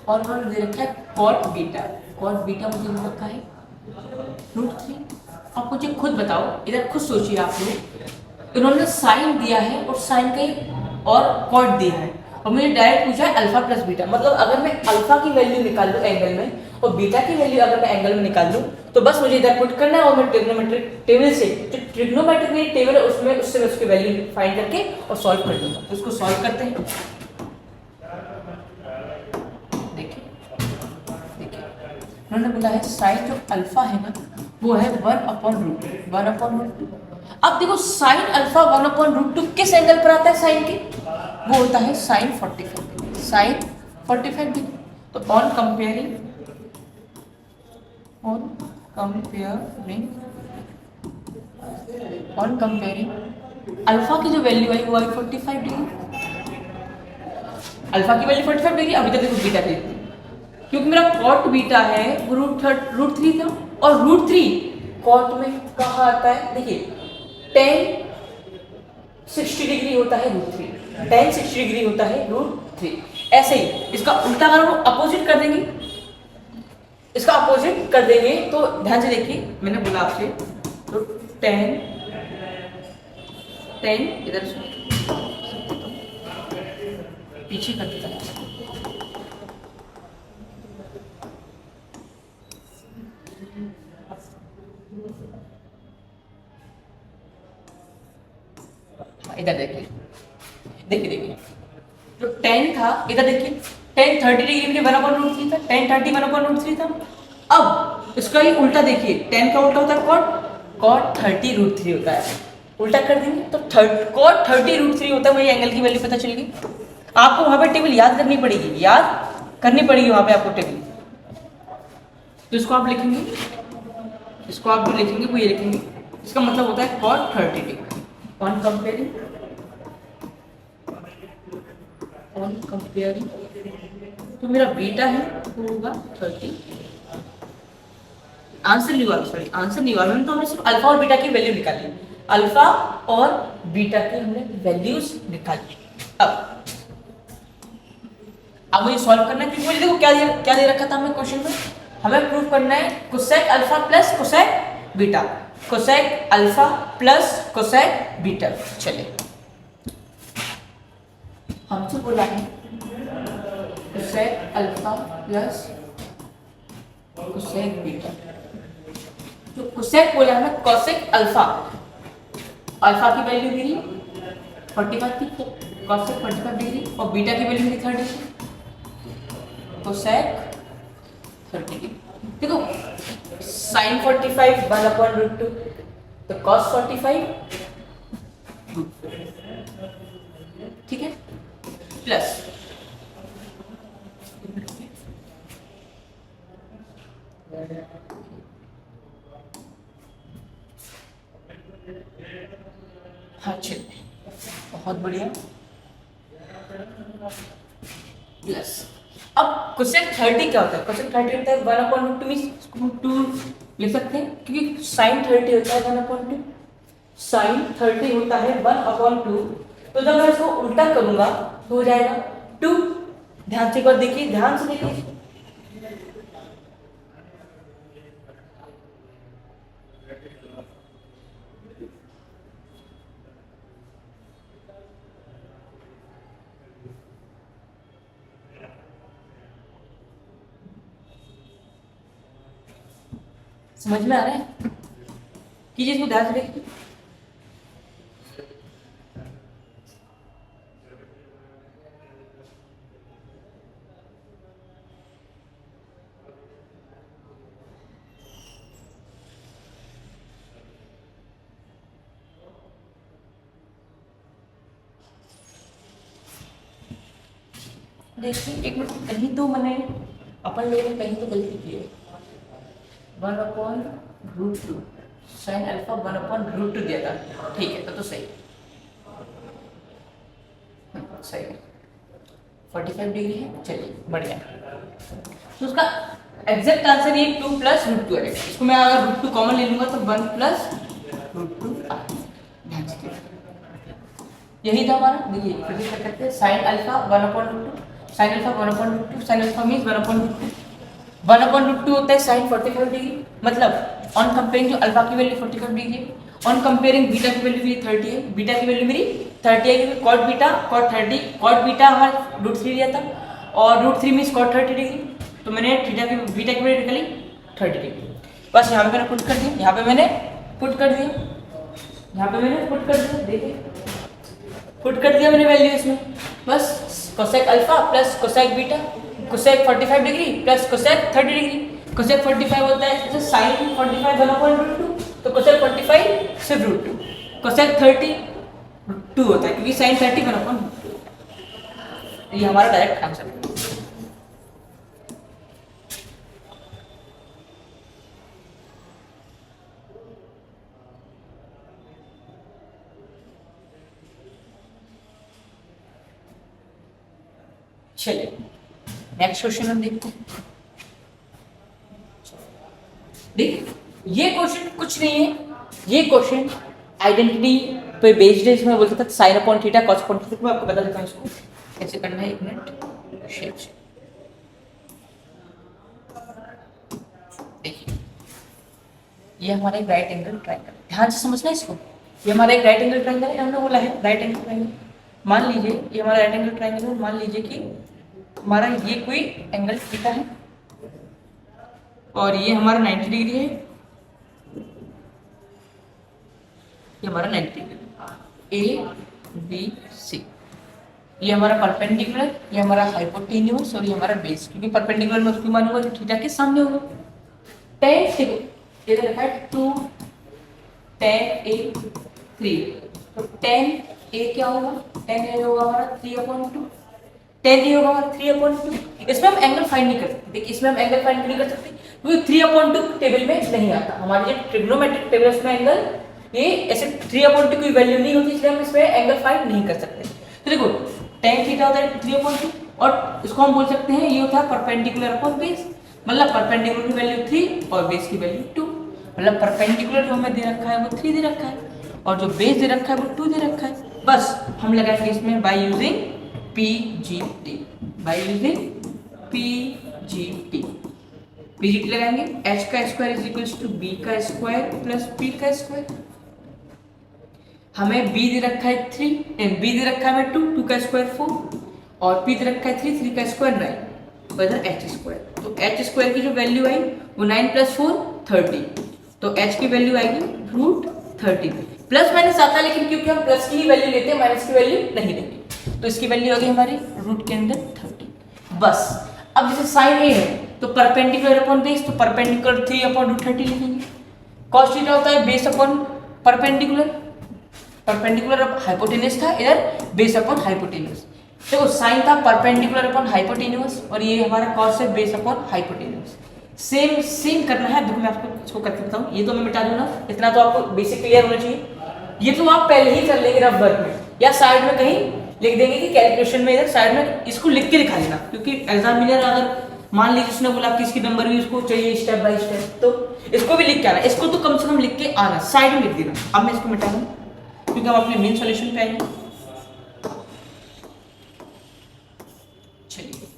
Speaker 1: और उन्होंने दे रखा है कॉट बीटा मुझे दे रखा है √3। आप मुझे खुद बताओ, इधर खुद सोचिए आप लोग, इन्होंने साइन दिया है और साइन का और कॉट दिया है और मुझे डायरेक्ट पूछा है अल्फा प्लस बीटा, मतलब अगर मैं अल्फा की वैल्यू निकाल लूँ एंगल में और बीटा की वैल्यू अगर मैं एंगल में निकाल लूँ तो बस मुझे इधर पुट करना है और मैं ट्रिग्नोमेट्रिक टेबल से, जो ट्रिग्नोमेट्रिक मेरी टेबल है उसमें उससे मैं उसकी वैल्यू फाइंड करके और सॉल्व कर दूंगा। तो उसको सॉल्व करते हैं। देखिए उन्होंने बोला है साइन जो अल्फा है ना वो है 1/√2। अब देखो साइन अल्फा 1/√2 किस एंगल पर आता है साइन के, वो होता है साइन 45 डिग्री। तो ऑन कंपेयरिंग अल्फा की जो वैल्यू आई वो आई 45 डिग्री, अल्फा की वैल्यू 45 डिग्री। अभी तक देखो बीटा की, क्योंकि मेरा कॉट बीटा है वो √3 था और √3 कॉट में कहाँ आता है, देखिए tan 60 डिग्री होता है √3, tan 60 डिग्री होता है √3। ऐसे ही इसका उल्टा अगर हम अपोजिट कर देंगे, इसका अपोजिट कर देंगे तो ध्यान से देखिए, मैंने बोला आपसे तो tan इधर पीछे कर देता है, इधर देखिए जो tan था, इधर देखिए tan 30 डिग्री में 1/√3 था, tan 30 1/√3 था। अब इसका ही उल्टा देखिए, tan का उल्टा होता है cot, cot 30√3 होता है। उल्टा कर देंगे तो cot 30√3 होता है, वही एंगल की वैल्यू पता चलेगी। आपको वहां पे टेबल याद करनी पड़ेगी, वहां पे आपको टेबल। तो इसको आप लिखेंगे, इसको आप जो लिखेंगे वो ये लिखेंगे, इसका मतलब होता है cot 30 ऑन कंपेयरिंग तो मेरा बीटा है वो होगा 30। आंसर नहीं हुआ, मैंने तो हमने सिर्फ अल्फा और बीटा की वैल्यू निकाली, अल्फा और बीटा की हमने वैल्यूज निकाली। अब ये सॉल्व करना है, क्योंकि मुझे देखो क्या दे रखा था हमें क्वेश्चन में, हमें प्रूव करना है cosec alpha plus cosec beta, cosec alpha plus cosec beta. चलिए हमसे बोला है cosec alpha plus cosec beta. जो कोसेक बोला है, कोसेक अल्फा की वैल्यू मिली 45 थी, कोसेक 45 डिग्री, और बीटा की वैल्यू मिली 30, कोसेक 30 डिग्री। देखो साइन 45 1/√2 तो कॉस 45, ठीक है, प्लस हाँ चलिए बहुत बढ़िया, प्लस अब कोसेक 30 क्या होता है, कोसेक 30 होता है 1/√2 में 2 लिख सकते हैं, क्योंकि साइन 30 होता है 1/2, साइन 30 होता है 1/2, तो जब मैं इसको उल्टा करूंगा तो हो जाएगा 2। ध्यान से एक बार देखिए, ध्यान से देखिए, समझ में आ रहा है, कीजिए इसको ध्यान से देखिए। देखिए एक मिनट, कहीं तो मैंने अपन लोगों ने कहीं तो गलती की है, 1/√2 साइन अल्फा 1/√2 दिया था, ठीक है, तो सही है 45 डिग्री है। चलिए बढ़िया, तो उसका एग्जैक्ट आंसर ये 2 + √2 है। इसको मैं अगर √2 कॉमन ले लूंगा तो 1 + √2 ध्यान से यही था हमारा। देखिए फिर से करते हैं, sine alpha 1/√2, sine alpha 1/√2, sine alpha means 1/√2, 1/√2 होता है साइन 45 डिग्री, मतलब ऑन कंपेयरिंग जो अल्फा की वैल्यू 45 डिग्री है, ऑन कंपेयरिंग बीटा की वैल्यू मेरी 30 है, बीटा की वैल्यू मेरी 30 है, क्योंकि cot beta cot 30, cot beta हमारा √3 लिया था, और √3 मींस cot 30 डिग्री, तो मैंने थीटा की बीटा की वैल्यू निकाली 30 डिग्री। बस यहाँ पे मैंने पुट कर दिया, यहाँ पे मैंने पुट कर दिया, यहाँ पे मैंने पुट कर दिया, देखिए पुट कर दिया मैंने वैल्यू इसमें। बस cosec alpha plus cosec beta, cosec 45 degree plus cosec 30 degree. Cosec 45 होता है जैसे साइन 45 1/√2, तो कोसेक 45 सिर्फ √2, कोसेक 30 2 होता है, क्योंकि साइन 30 1/√2। ये हमारा डायरेक्ट आंसर है। चलिए नेक्स्ट क्वेश्चन हम देखते हैं। देखिए ये क्वेश्चन कुछ नहीं है, ये क्वेश्चन आइडेंटिटी पे बेस्ड है, इसमें बोल सकता sine upon theta cos upon theta. मैं आपको बता देता हूँ इसको कैसे करना है, एक मिनट शेप से देखिए। ये हमारा एक राइट एंगल ट्रायंगल, ध्यान से समझना इसको, ये हमारा एक राइट एंगल ट्रायंगल है, हमने बोला है राइट एंगल ट्रायंगल। मान लीजिए ये हमारा राइट एंगल ट्रायंगल है, मान लीजिए कि हमारा ये कोई एंगल थीटा है और ये हमारा 90 डिग्री है, ये हमारा 90 डिग्री, ए बी सी। ये हमारा परपेंडिकुलर, ये हमारा हाइपोटेन्यूस और ये हमारा बेस, क्योंकि परपेंडिकुलर में उसकी मान होगा जो थीटा के सामने होगा। टेन देखो ये लिखा है 2 10 a 3, तो 10 a क्या होगा, 10 a होगा हमारा 3/2, 10 a होगा हमारा 3/2। इसमें हम एंगल फाइंड नहीं कर सकते, देखिए इसमें हम एंगल फाइंड नहीं कर सकते क्योंकि 3/2 टेबल में नहीं आता, हमारी जो ट्रिग्नोमेट्रिक टेबल है उसमें एंगल ये ऐसे 3/2 की वैल्यू नहीं होती, इसलिए हम इसमें एंगल फाइंड नहीं कर सकते। तो देखो tan थीटा होता है 3/2 और इसको हम बोल सकते हैं ये होता है परपेंडिकुलर अपॉन बेस, मतलब परपेंडिकुलर की वैल्यू 3 और बेस की वैल्यू 2, मतलब परपेंडिकुलर जो हमें दे रखा है वो 3 दे रखा है और जो बेस दे रखा है वो 2 दे रखा है। बस हम लगाएंगे इसमें by using PGT, by using PGT, PGT लगाएंगे h का square is equals to b का स्क्वायर प्लस p का स्क्वायर। हमें b दे रखा है 3, b दे रखा है 2, 2 का स्क्वायर 4 और p दे रखा है 3, 3 का स्क्वायर 9, तो इधर h स्क्वायर, तो h स्क्वायर की जो वैल्यू आई वो 9 + 4 30, तो h की वैल्यू आएगी √30। प्लस माइनस आता है लेकिन क्योंकि हम प्लस की ही वैल्यू लेते हैं माइनस की वैल्यू नहीं लेंगे, तो इसकी वैल्यू आ गई हमारी रूट के अंदर 30। बस अब जैसे साइन ए है तो परपेंडिकुलर अपॉन बेस, तो परपेंडिकुलर 3/√30 लिखेंगे। कॉस थीटा होता है base upon perpendicular, perpendicular hypotenuse था, इधर बेस अपॉन हाइपोटेन्यूज। देखो साइन था परपेंडिकुलर अपॉन हाइपोटेन्यूज और ये हमारा कॉस है base upon hypotenuse. Same same करना है, देखो मैं आपको इसको करके बताऊं, ये तो मैं मिटा दूंगा, इतना तो आपको बेसिक क्लियर होना चाहिए। ये तो आप पहले ही कर लेंगे रफ वर्क में या साइड में कहीं लिख देंगे कि कैलकुलेशन में इधर साइड में इसको लिख के दिखा देना, क्योंकि एग्जामिनर अगर मान लीजिए उसने बोला कि इसकी नंबर भी उसको चाहिए स्टेप बाय स्टेप, तो इसको भी लिख के आना, इसको तो कम से कम लिख के आना, साइड में लिख देना। अब मैं इसको मिटा दूं क्योंकि हम अपने मेन सॉल्यूशन पे आएंगे। चलिए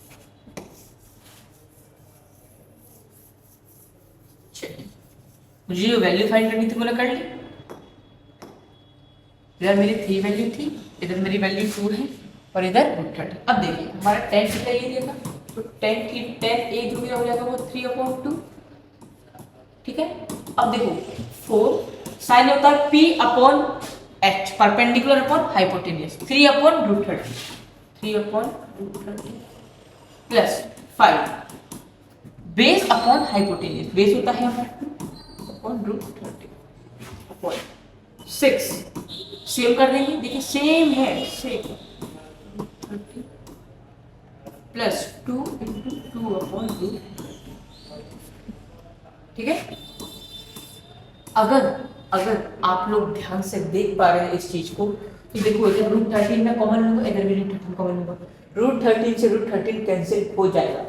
Speaker 1: मुझे जो वैल्यू फाइंड करनी थी मैंने कर ली, इधर मेरी 3 वैल्यू थी, इधर मेरी वैल्यू 2 है और इधर √30। अब देखिए हमारा tan थीटा ये दिया था, तो tan a जो मेरा हो जाएगा वो 3/2, ठीक है। अब देखो 4 साइन होता है p/h, perpendicular upon hypotenuse, 3/√30, 3/√30 plus 5 base upon hypotenuse, base होता है हमारा 2/√30 अपॉन 6, सेम कर देंगे, देखिए सेम है, सेम 30 प्लस 2 × 2/√30, ठीक है। अगर आप लोग ध्यान से देख पा रहे हैं इस चीज को, तो देखो इधर √13 में कॉमन लूंगा, इधर भी √13 कॉमन लूंगा, √13 से √13 कैंसिल हो जाएगा।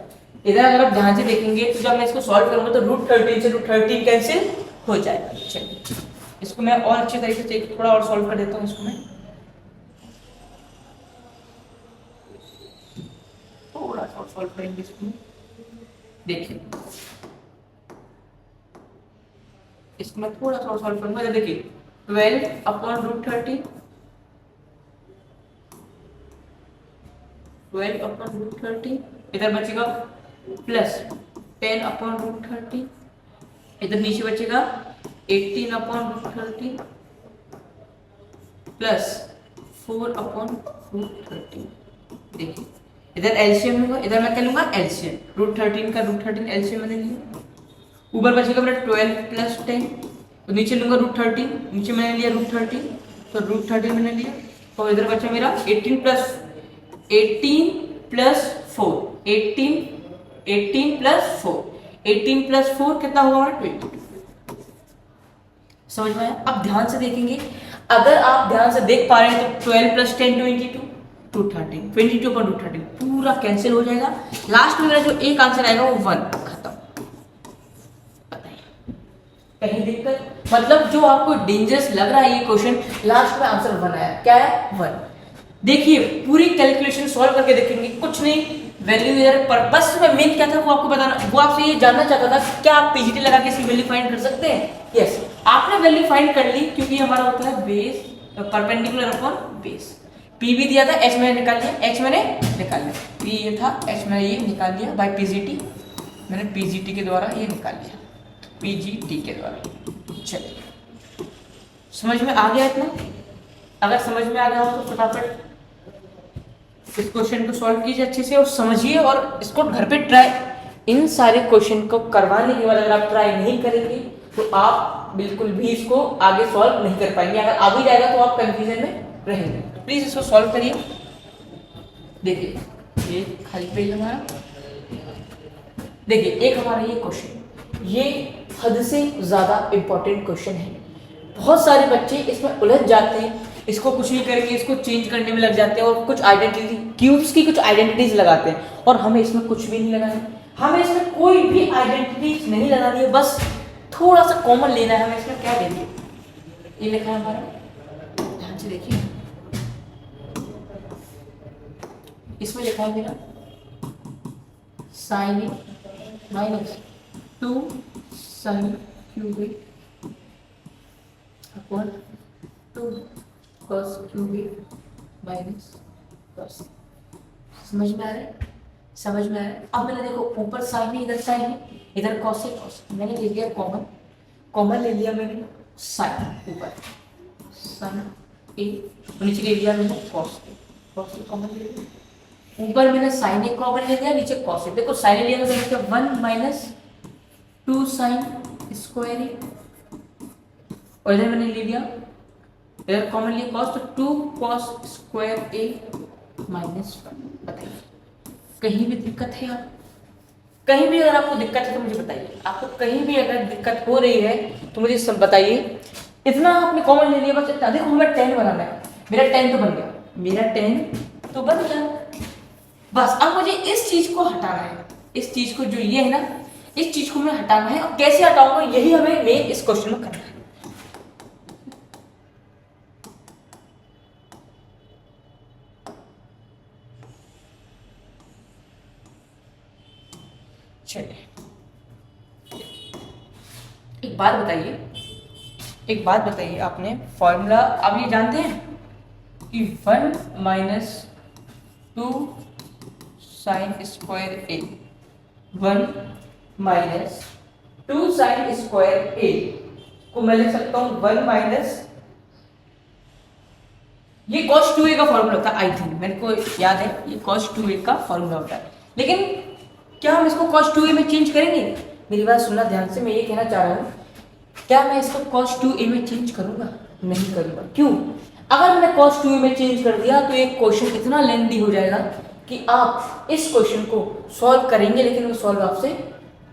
Speaker 1: इधर अगर आप ध्यान से देखेंगे तो जब मैं इसको सॉल्व करूंगा तो √13 से √13 कैंसिल हो जाएगा। चलिए इसको मैं और अच्छे तरीके से थोड़ा और सॉल्व कर देता हूँ, इसको मैं थोड़ा सा और सॉल्व करेंगे इसको। देखिए इसको मैं थोड़ा सा और सॉल्व करूंगा, देखिए 12/√30, 12/√30, इधर बचेगा प्लस 10/√30, इधर नीचे बचेगा 18/√30 प्लस 4/√30। देखिए इधर एलसीएम लूंगा, इधर मैं क्या लूंगा एलसीएम, √13 का √13 एलसीएम मैंने लिया, ऊपर बचेगा मेरा 12 + 10, तो नीचे लूंगा √13, नीचे मैंने लिया √13, तो √13 मैंने लिया, तो इधर बचा मेरा 18 + 4, 18 + 4 कितना होगा हमारा 22। समझ में आया? अब ध्यान से देखेंगे, अगर आप ध्यान से देख पा रहे हैं तो 12 + 10 22, 213, 22/√13 पूरा कैंसिल हो जाएगा। लास्ट में मेरा जो एक आंसर आएगा वो 1, खत्म। कहीं दिक्कत, मतलब जो आपको डेंजरस लग रहा है ये क्वेश्चन, लास्ट में आंसर 1 आया, क्या है 1। देखिए पूरी कैलकुलेशन सॉल्व करके देखेंगे, कुछ नहीं, वैल्यू इधर पर, बस मैं मेन क्या था वो आपको बताना, वो आपसे ये जानना चाहता था क्या आप पीजीटी लगा के इसकी वैल्यू फाइंड कर सकते हैं। यस आपने वैल्यू फाइंड कर ली, क्योंकि हमारा होता है base perpendicular upon base. P भी दिया था, एच मैंने निकाल लिया, एच मैंने निकाल लिया, पी ये था, एच मैंने ये निकाल लिया बाय पीजीटी, मैंने पीजीटी के द्वारा ये निकाल लिया, पीजीटी के द्वारा। चलिए समझ में आ गया इतना? अगर समझ में आ गया हो तो फटाफट इस क्वेश्चन को सॉल्व कीजिए अच्छे से और समझिए, और इसको घर पे ट्राई, इन सारे क्वेश्चन को करवाने के बाद अगर आप ट्राई नहीं करेंगे तो आप आप बिल्कुल भी इसको आगे सॉल्व नहीं कर पाएंगे। अगर आ भी जाएगा तो आप कंफ्यूजन में रहेंगे। तो प्लीज इसको सॉल्व करिए। देखिए ये खाली पेज हमारा, देखिए एक हमारा ये क्वेश्चन, ये हद से ज़्यादा इम्पोर्टेंट क्वेश्चन है। बहुत सारे बच्चे इसमें उलझ जाते हैं, इसको कुछ नहीं करके इसको चेंज करने में लग जाते हैं और कुछ आइडेंटिटी क्यूब्स की कुछ आइडेंटिटीज लगाते हैं, और हमें इसमें कुछ भी नहीं लगाना, हमें इसमें कोई भी आइडेंटिटीज नहीं लगानी है, बस थोड़ा सा कॉमन लेना है। हमें इसमें क्या लेंगे, ये लिखा है हमारा, ध्यान से देखिए, इसमें लिखा है मेरा साइन ए माइनस 2 साइन क्यूब ए अपॉन 2 कॉस क्यूब ए माइनस कॉस। समझ में आ रहा है, समझ में आ रहा है। अब मैंने देखो ऊपर साइन है, इधर साइन है, इधर कॉस है, कॉस मैंने ले लिया कॉमन, कॉमन ले लिया मैंने साइन, ऊपर साइन ए, नीचे ले लिया मैंने cos A, cos A common ले लिया, ऊपर मैंने साइन ए कॉमन ले लिया, नीचे कॉस ए। देखो साइन लिया तो 1 माइनस 2 साइन स्क्वायर ए, और इधर मैंने ले लिया, इधर कॉमन लिया कॉस, तो 2 कॉस स्क्वायर ए माइनस 1। बताइए कहीं भी दिक्कत है? आप कहीं भी अगर आपको दिक्कत है तो मुझे बताइए, आपको कहीं भी अगर दिक्कत हो रही है तो मुझे सब बताइए। इतना आपने कॉमन ले लिया, बस इतना। देखो हमें 10 बनाना है, मेरा 10 तो बन गया, मेरा 10 तो बन गया, बस। अब मुझे इस चीज को हटाना है, इस चीज को जो ये है ना, इस चीज को मैं हटाना है। और कैसे हटाऊंगा, यही हमें मेन इस क्वेश्चन में करना है। चलिए एक बात बताइए, एक बात बताइए, आपने फॉर्मूला आप ये जानते हैं कि 1 माइनस 2 साइन स्क्वायर ए, 1 माइनस 2 साइन स्क्वायर ए को मैं लिख सकता हूं 1 माइनस, ये cos 2a का फॉर्मूला होता है, आई थिंक मेरे को याद है, ये cos 2a का फॉर्मूला होता है। लेकिन क्या हम इसको cos 2a में चेंज करेंगे? मेरी बात सुनना ध्यान से, मैं ये कहना चाह रहा हूँ, क्या मैं इसको cos 2a में चेंज करूंगा? नहीं करूंगा। क्यों? अगर मैंने cos 2a में चेंज कर दिया तो एक क्वेश्चन इतना लेंथी हो जाएगा कि आप इस क्वेश्चन को सॉल्व करेंगे, लेकिन वो सॉल्व आपसे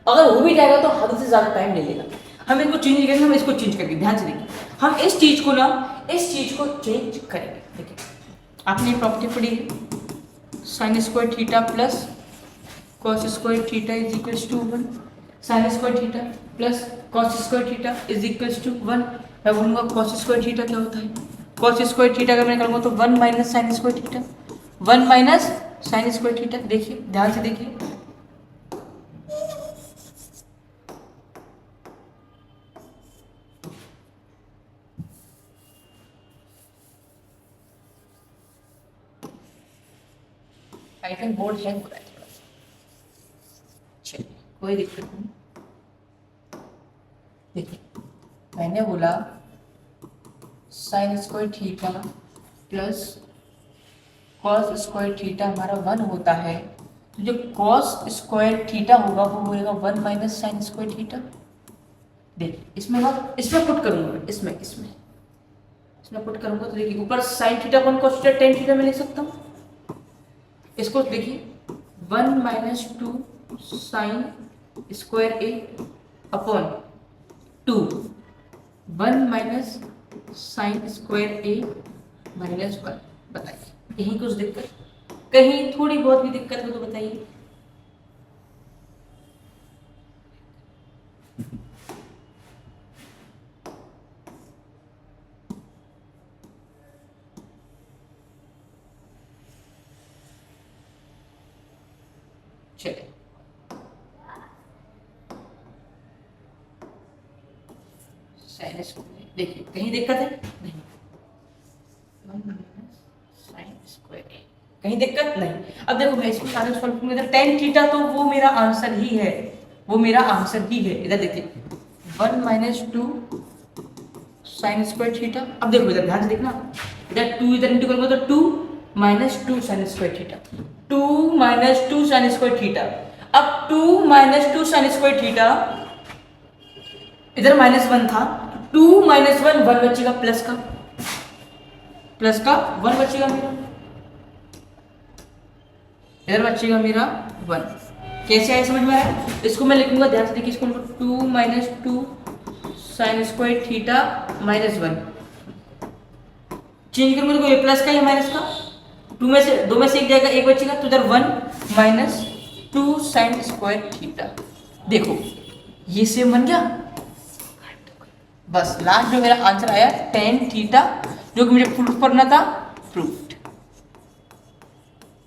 Speaker 1: अगर हो भी जाएगा तो हद से ज्यादा टाइम ले लेगा। हम इसको चेंज करेंगे, हम इसको चेंज करेंगे, ध्यान से देखिए, हम इस चीज को ना, इस चीज को चेंज करेंगे। देखिए आपने प्रॉपर्टी पढ़ी है, sine square theta plus cos square theta is equals to 1, sine square theta plus cos square theta is equals to 1। मैं बोलूँगा कॉस स्क्वायर थीटा क्या होता है, कॉस स्क्वायर थीटा का मैं करूँगा तो 1 minus sign square theta, 1 minus sign square theta. देखिए ध्यान से देखिए, आई थिंक बोर्ड हैंग हो रहा है थोड़ा सा, चलिए कोई दिक्कत नहीं। देखिए मैंने बोला sign square theta plus cos square theta हमारा 1 होता है, तो जो कॉस स्क्वायर थीटा होगा वो होगा 1 माइनस साइन स्क्वायर थीटा। देखिए इसमें हम इसमें पुट करूंगा, इसमें इसमें इसमें पुट करूंगा तो देखिए ऊपर साइन थीटा अपन कॉस थीटा टेन थीटा में लिख सकता हूँ। इसको देखिए 1 माइनस 2 साइन स्क्वायर ए अपॉन 2 1 माइनस साइन स्क्वायर ए माइनस 1। बताइए कहीं कुछ दिक्कत, कहीं थोड़ी बहुत भी दिक्कत हो तो बताइए। चलिए साइन स्क्वायर, देखिए कहीं दिक्कत है? नहीं। 1 माइनस साइन स्क्वायर ए, कहीं दिक्कत नहीं। अब देखो मैं इसको सारे सॉल्व करूंगा, इधर tan थीटा तो वो मेरा आंसर ही है, वो मेरा आंसर ही है। इधर देखिए 1 माइनस 2 साइन स्क्वायर थीटा। अब देखो इधर ध्यान से देखना, इधर 2 इधर इंटू करूंगा तो 2 minus 2 sign square theta, 2 minus 2 sign square theta. अब 2 माइनस 2 साइन स्क्वायर थीटा, इधर -1 था 2 माइनस 1 1 बचेगा, प्लस का 1 बचेगा मेरा, इधर बचेगा मेरा 1। कैसे आया समझ में आया? इसको मैं लिखूंगा, ध्यान से देखिए इसको, 2 minus 2 sign square theta minus 1। Change करूंगा तो ये प्लस का या माइनस का, 2 में से 2 में से एक जाएगा, एक बचेगा, तो इधर 1 माइनस 2 साइन स्क्वायर थीटा। देखो ये सेम बन गया। बस लास्ट जो मेरा आंसर आया tan थीटा, जो कि मुझे प्रूफ करना था, प्रूफ्ड।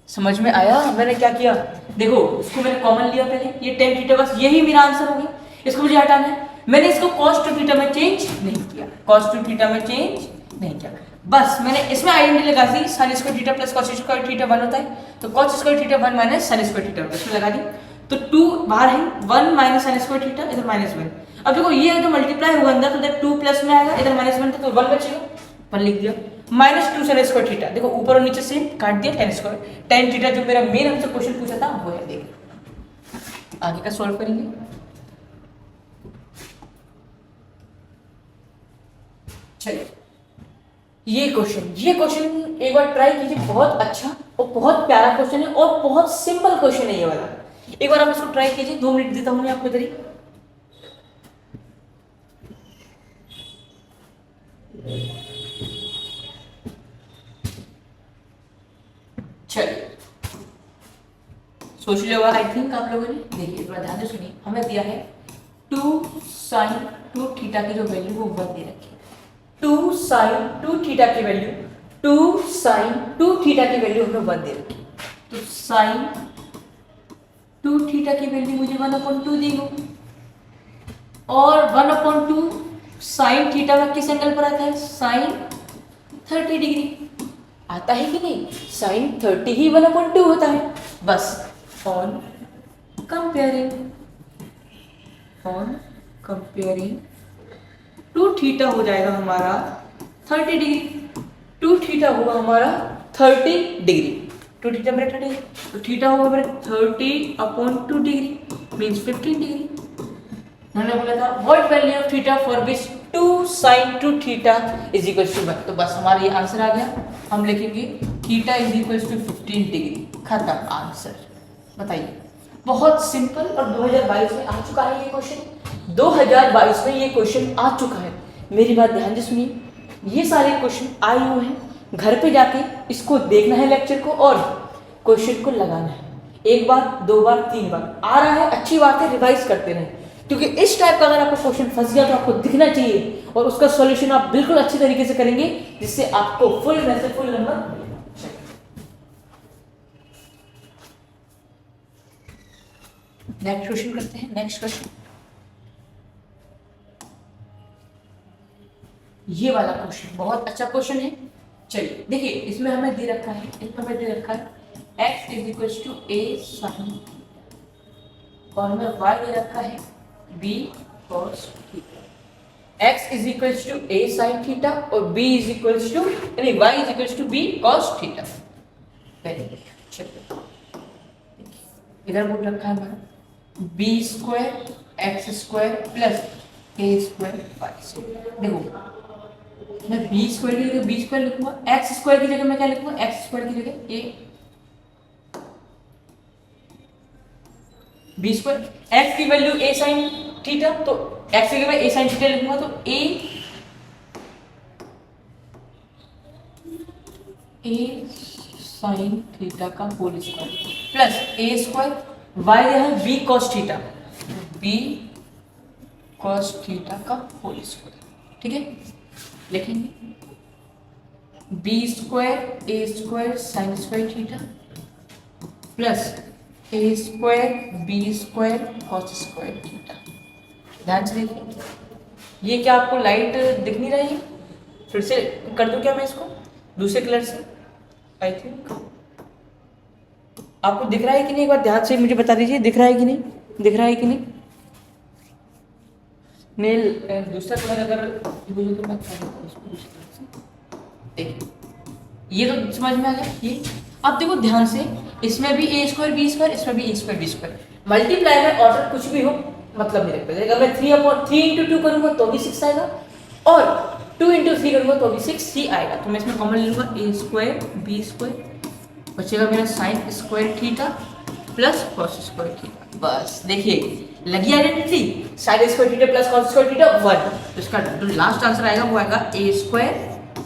Speaker 1: समझ में आया मैंने क्या किया? देखो इसको मैंने कॉमन लिया पहले, ये tan थीटा, बस यही मेरा आंसर हो गया। इसको मुझे हटाना है, मैंने इसको cos 2 थीटा में चेंज नहीं किया, cos 2 थीटा में चेंज नहीं किया, बस मैंने इसमें आइडेंटिटी लगा दी, sin square theta plus cos square theta 1 होता है, तो cos square theta 1 minus sin square theta इसमें लगा दी, तो 2 बाहर है, 1 माइनस sin स्क्वायर थीटा, इधर माइनस 1। अब देखो ये जो मल्टीप्लाई होगा अंदर, तो इधर 2 प्लस में आएगा, इधर माइनस 1 था तो 1 बचेगा, 1 लिख दिया, माइनस 2 sin स्क्वायर थीटा। देखो ऊपर और नीचे से काट दिया, tan स्क्वायर, tan थीटा जो मेरा मेन हमसे क्वेश्चन पूछा था वो है। देखिए आगे का सॉल्व करेंगे। चलिए ये क्वेश्चन एक बार ट्राई कीजिए, बहुत अच्छा और बहुत प्यारा क्वेश्चन है और बहुत सिंपल क्वेश्चन है ये वाला। एक बार आप इसको ट्राई कीजिए, 2 मिनट देता हूं मैं आपको इधर ही। चलिए सोच लिया होगा आई थिंक आप लोगों ने। देखिए एक बार ध्यान से सुनिए, हमें दिया है 2 साइन 2 थीटा की जो वैल्यू वो 1 दे रखी है। 2 साइन 2 थीटा की वैल्यू, 2 साइन 2 थीटा की वैल्यू हमें 1 दे रखी है, तो साइन 2 थीटा की वैल्यू मुझे 1/2 दी हो, और 1/2 साइन थीटा में किस एंगल पर आता है? साइन 30 डिग्री आता है कि नहीं? साइन 30 ही 1/2 होता है। बस ऑन कंपेयरिंग 2 थीटा हो जाएगा हमारा 30 डिग्री, 2 थीटा होगा हमारा 30 डिग्री, 2 थीटा मेरा 30 डिग्री, तो थीटा होगा मेरा 30/2 डिग्री मीन्स 15 डिग्री। मैंने बोला था what value of theta for which 2 sin 2 theta is equal to 1, तो बस हमारा ये आंसर आ गया। हम लिखेंगे theta is equal to 15 degree, खत्म आंसर। बताइए बहुत सिंपल, और 2022 में आ चुका है ये क्वेश्चन, 2022 में ये क्वेश्चन आ चुका है। मेरी बात ध्यान से सुनिए, ये सारे क्वेश्चन आए हुए हैं, घर पे जाके इसको देखना है लेक्चर को और क्वेश्चन को लगाना है, 1 बार 2 बार 3 बार आ रहा है, अच्छी बात है, रिवाइज करते रहें, क्योंकि इस टाइप का अगर आपको क्वेश्चन फंस गया तो आपको दिखना चाहिए और उसका सॉल्यूशन आप बिल्कुल अच्छी तरीके से करेंगे, जिससे आपको फुल में से फुल नंबर। नेक्स्ट क्वेश्चन करते हैं। नेक्स्ट क्वेश्चन ये वाला क्वेश्चन बहुत अच्छा क्वेश्चन है। चलिए देखिए इसमें हमें दे रखा है, इसमें दे रखा है x is equal to a sin, और हमें y दे रखा है b cos theta. x is equal to a sin theta और b इज इक्वल टू यानी y is equal to b cos theta. Very good, चलिए इधर बोल रखा है हमारा b square x square plus a square y square. देखो मैं बी स्क्वायर की जगह बी स्क्वायर लिखूंगा, एक्स स्क्वायर की जगह मैं क्या लिखूंगा? एक्स स्क्वायर की जगह ए बी स्क्वायर, एक्स की वैल्यू ए साइन थीटा, तो एक्स की जगह ए साइन थीटा लिखूंगा, तो ए साइन थीटा का whole square plus A square, Y है B cos theta, B cos theta का होल स्क्वायर। ठीक है, लिखेंगे B square A square sine square theta plus A square B square cos square theta. ध्यान से देखिए, ये क्या आपको लाइट दिख नहीं रही है? फिर से कर दूं क्या मैं इसको दूसरे कलर से? आई थिंक आपको दिख रहा है कि नहीं? एक बार ध्यान से मुझे बता दीजिए, दिख रहा है कि नहीं? दिख रहा है कि नहीं? नेल दूसरा कलर अगर बोलो तो मैं देखिए, ये तो समझ में आ गया। ये अब देखो ध्यान से, इसमें भी ए स्क्वायर बी स्क्वायर, इसमें भी ए स्क्वायर बी स्क्वायर, मल्टीप्लाई में ऑर्डर कुछ भी हो मतलब नहीं रखता। अगर मैं 3 × 2 करूंगा तो भी 6 आएगा, और 2 इंटू 3 करूँगा तो अभी 6 ही आएगा, तो मैं इसमें कॉमन ले लूँगा ए स्क्वायर बी स्क्वायर, बचेगा मेरा sine square theta plus cos square theta. बस देखिए लगी identity, sign square theta plus cos square theta 1, तो इसका जो लास्ट आंसर आएगा वो आएगा ए स्क्वायर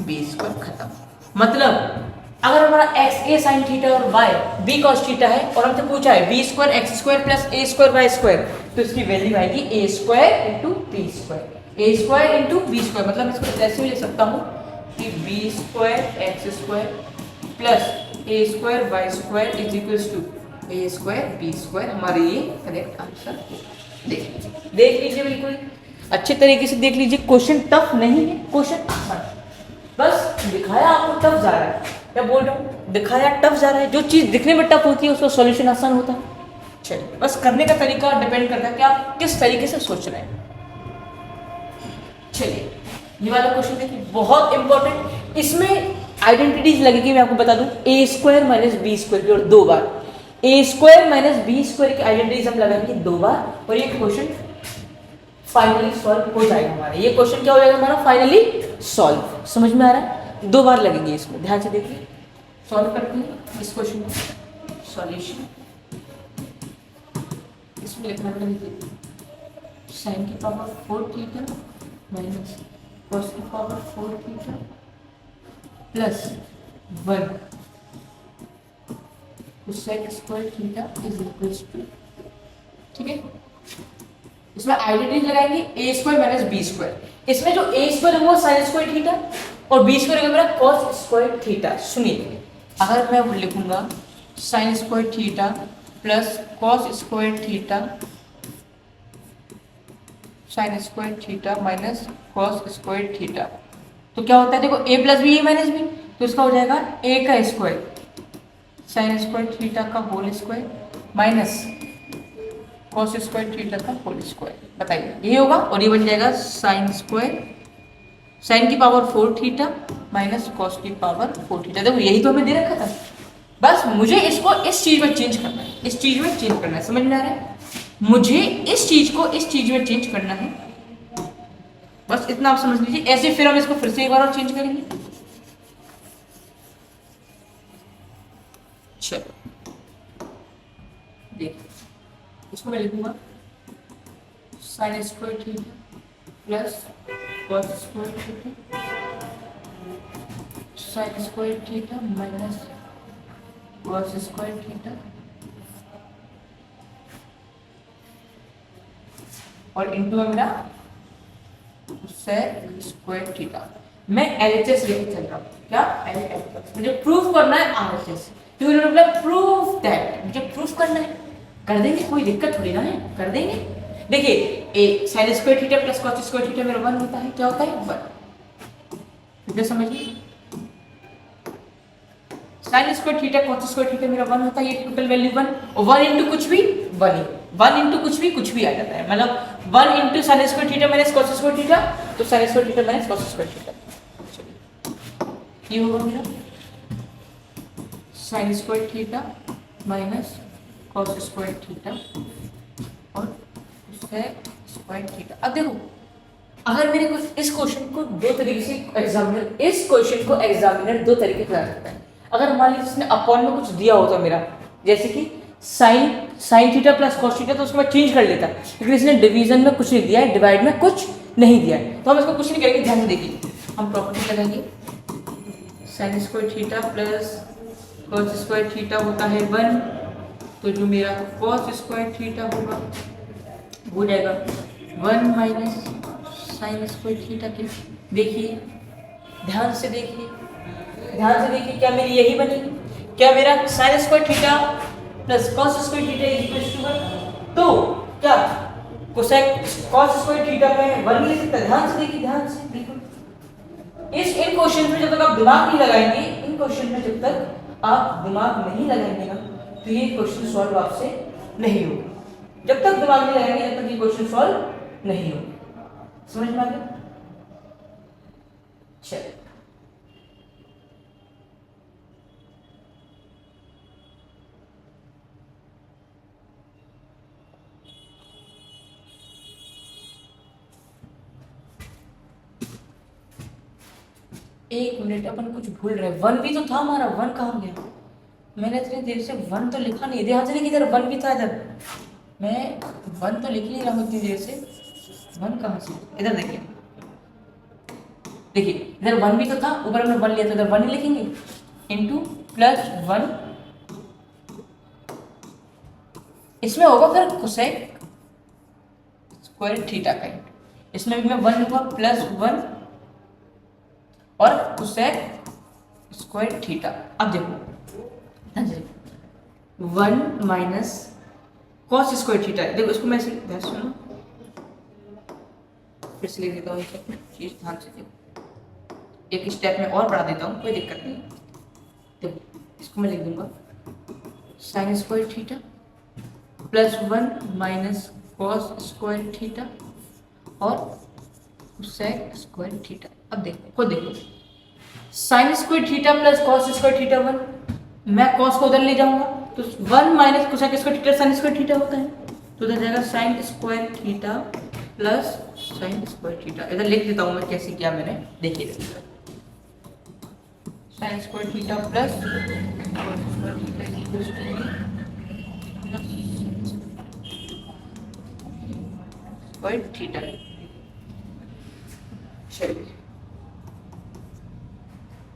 Speaker 1: बी स्क्वायर, खत्म। मतलब अगर हमारा एक्स ए साइन थीटा और वाई बी कॉस थीटा है और हमसे पूछा है B square X square plus A square Y square, तो इसकी वैल्यू आएगी A square into B square, A square into B square. मतलब इसको ऐसे भी ले सकता हूँ कि B square X square plus A square Y square is equals to A square B square. हमारे ये करेक्ट आंसर देख लीजिए, बिल्कुल अच्छे तरीके से देख लीजिए। क्वेश्चन टफ नहीं है, क्वेश्चन आसान, बस दिखाया आपको टफ जा रहा है, क्या बोल रहा हूँ, दिखाया टफ जा रहा है। जो चीज़ दिखने में टफ होती है उसका सॉल्यूशन आसान होता है। चलिए बस करने का तरीका डिपेंड करता है कि आप किस तरीके से सोच रहे हैं। चलिए ये वाला क्वेश्चन देखिए, बहुत इंपॉर्टेंट। इसमें आइडेंटिटीज लगेगी, मैं आपको बता दूं, ए स्क्वायर माइनस बी स्क्वायर की, और 2 बार ए स्क्वायर माइनस बी स्क्वायर की आइडेंटिटीज हम लगाएंगे 2 बार, और ये क्वेश्चन फाइनली सॉल्व हो जाएगा हमारा। ये क्वेश्चन क्या हो जाएगा हमारा फाइनली सॉल्व। समझ में आ रहा है? 2 बार लगेंगे इसमें, ध्यान से देखिए। सॉल्व करते हैं इस क्वेश्चन का सॉल्यूशन। इसमें लिखना है साइन की पावर 4 थीटा माइनस कॉस की power 4 theta plus 1 cosec square theta is equals to, ठीक है। इसमें आइडेंटिटी लगाएंगे a square minus B square. इसमें जो ए स्क्वायर है वो साइन स्क्वायर थीटा और बी स्क्वायर है मेरा कॉस स्क्वायर थीटा। सुनिए, अगर मैं लिखूंगा sine square theta plus cos square theta, sine square theta minus cos square theta, तो क्या होता है देखो, a plus B A minus b, तो इसका हो जाएगा ए का स्क्वायर साइन स्क्वायर थीटा का whole square minus cos square theta का होल स्क्वायर। बताइए ये होगा, और ये बन जाएगा साइन स्क्वायर साइन की पावर 4 थीटा माइनस कॉस की पावर 4 थीटा। देखो यही तो हमें दे रखा था, बस मुझे इसको इस चीज में चेंज करना है, इस चीज में चेंज करना है। समझ में आ रहा है? मुझे इस चीज को इस चीज में चेंज करना है, बस इतना आप समझ लीजिए। ऐसे फिर हम इसको फिर से एक बार और चेंज करेंगे। चलो देखिए, इसको मैं लिखूंगा sine square theta plus cos square theta sine square theta minus cos square theta और इनटू में मेरा सेक स्क्वायर थीटा। मैं एलएचएस लेके चल रहा हूँ, क्या एलएचएस मुझे प्रूफ करना है आरएचएस, तो मतलब प्रूफ दैट, मुझे प्रूफ करना है, कर देंगे, कोई दिक्कत थोड़ी ना है, कर देंगे। देखिए A sine square theta plus cos square theta मेरा 1 होता है, क्या होता है 1, फिर समझिए sign square theta cos square theta मेरा 1 होता है, ये टोटल वैल्यू 1, और 1 इंटू कुछ भी 1 ही, 1 इंटू कुछ भी आ जाता है, मतलब 1 into sine square theta minus cos square theta, तो sine square theta minus cos square theta. ये होगा मेरा sine square theta minus cos square theta और सेक स्क्वायर थीटा। अब देखो, अगर मेरे को इस क्वेश्चन को दो तरीके से एग्जामिनर इस क्वेश्चन को एग्जामिनर दो तरीके से बता सकता है। अगर मान लीजिए इसने अपॉन में कुछ दिया होता मेरा, जैसे कि sign theta plus cos theta, तो उसको मैं चेंज कर लेता, लेकिन इसने डिवीजन में कुछ नहीं दिया है, डिवाइड में कुछ नहीं दिया है, तो हम इसको कुछ नहीं करेंगे। ध्यान से देखिए, हम प्रॉपर्टी लगाएंगे sign square theta plus cos square theta होता है 1, तो जो मेरा कॉस स्क्वायर थीटा होगा हो जाएगा 1 माइनस साइन स्क्वायर थीटा के। देखिए ध्यान से देखिए, ध्यान से देखिए, क्या मेरी यही बनेगी, क्या मेरा sine square theta plus cos square theta equal to 1, तो क्या कोसेक कॉस स्क्वायर थीटा में 1 ले सकता है। ध्यान से देखिए, ध्यान से बिल्कुल। इन क्वेश्चन में जब तक आप दिमाग नहीं लगाएंगे, इन क्वेश्चन में जब तक आप दिमाग नहीं लगाएंगे ना, तो ये क्वेश्चन सॉल्व आपसे नहीं होगा। जब तक दिमाग नहीं लगाएंगे तब तक ये क्वेश्चन सॉल्व नहीं होगा। समझ में आ गया? चलिए एक मिनट, अपन कुछ भूल रहे, वन भी तो था हमारा, वन कहाँ गया? मैंने इतनी देर से वन तो लिखा नहीं, ध्यान से नहीं, इधर वन भी था, इधर मैं वन तो लिख नहीं रहा हूँ इतनी देर से, वन कहाँ से? इधर देखिए, देखिए इधर वन भी तो था, ऊपर हमने वन लिया था, इधर वन ही लिखेंगे, इंटू प्लस वन, इसमें होगा फिर कोसेक स्क्वायर थीटा का, इसमें भी मैं वन लिखूंगा प्लस वन और कोसेक स्क्वायर थीटा। अब देखो one minus cos square theta, देखो इसको मैं सुनो फिर से लिख देता हूँ, एक चीज ध्यान से देखो, एक स्टेप में और बढ़ा देता हूँ, कोई दिक्कत नहीं। देखो इसको मैं लिख दूंगा sign square theta plus one minus cos square theta और सेक स्क्वायर थीटा। अब देखो खुद देखो, sign square theta plus cos square theta one, मैं कॉस को उधर ले जाऊंगा तो one minus cosec square theta sine square theta होता है, तो उधर जाएगा sine square theta plus sine square theta. इधर लिख देता हूँ मैं कैसे किया मैंने, देखिए sine square theta plus square theta. चलिए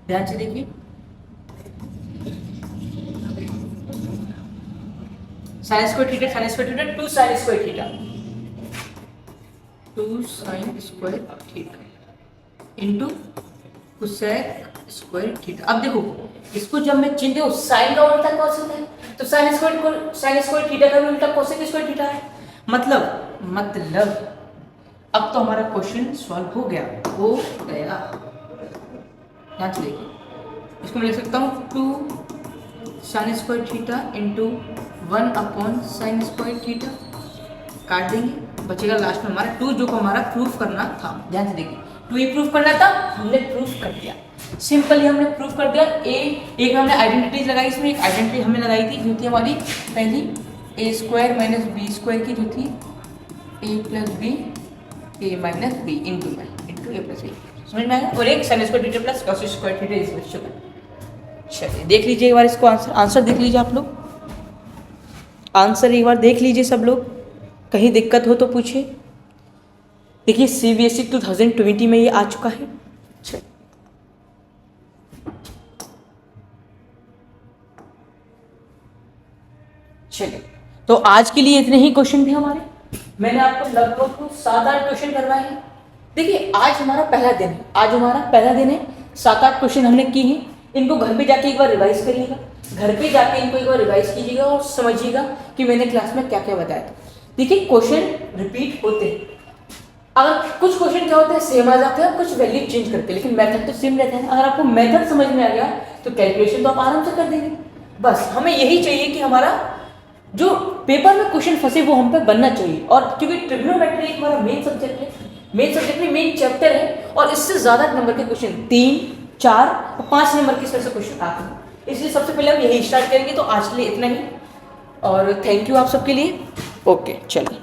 Speaker 1: ध्यान से देखिए, sine square theta sine square theta two sine square theta, two sine square theta into cosec square theta. अब देखो इसको जब मैं चिन्ह दूं, साइन का उल्टा कॉस होता है, तो साइन स्क्वायर थीटा का भी उल्टा कोसेक स्क्वायर थीटा है, मतलब अब तो हमारा क्वेश्चन सॉल्व हो गया। ध्यान से देखिए, इसको मैं लिख सकता हूँ two sine square theta into one upon sine square theta, काट देंगे, बचेगा लास्ट में हमारा टू, जो को हमारा प्रूफ करना था। ध्यान से देखिए, टू ही प्रूफ करना था, हमने प्रूफ कर दिया, सिंपली हमने प्रूफ कर दिया। एक हमने आइडेंटिटीज लगाई, इसमें एक आइडेंटिटी हमने लगाई थी जो थी हमारी पहली a square minus B square की, जो थी a plus B A minus b into a plus b, समझ में आया, और एक sine square theta plus cos square theta is equal to. चलिए देख लीजिए एक बार इसको, आंसर देख लीजिए आप लोग, आंसर एक बार देख लीजिए सब लोग, कहीं दिक्कत हो तो पूछिए। देखिए CBSE 2020 में ये आ चुका है। चलिए तो आज के लिए इतने ही क्वेश्चन थे हमारे, मैंने आपको लगभग 7-8 क्वेश्चन करवाए हैं। देखिए आज हमारा पहला दिन है, 7-8 क्वेश्चन हमने किए हैं, इनको घर पे जाके एक बार रिवाइज करिएगा, घर पे जाके इनको एक बार रिवाइज कीजिएगा और समझिएगा कि मैंने क्लास में क्या क्या बताया था। देखिए क्वेश्चन रिपीट होते हैं, अगर कुछ क्वेश्चन क्या होते हैं सेम आ जाते हैं, कुछ वैल्यू चेंज करते हैं, लेकिन मेथड तो सेम रहता है। अगर आपको मेथड समझ में आ गया तो कैलकुलेशन तो आप आराम से कर देंगे। बस हमें यही चाहिए कि हमारा जो पेपर में क्वेश्चन फंसे वो हम पे बनना चाहिए, और क्योंकि ट्रिग्नोमेट्री एक हमारा मेन सब्जेक्ट में मेन चैप्टर है, और इससे ज़्यादा नंबर के क्वेश्चन 3, 4 और 5 नंबर के से क्वेश्चन आते हैं, इसलिए सबसे पहले हम यही स्टार्ट करेंगे। तो आज के लिए इतना ही, और थैंक यू आप सबके लिए। ओके चलिए।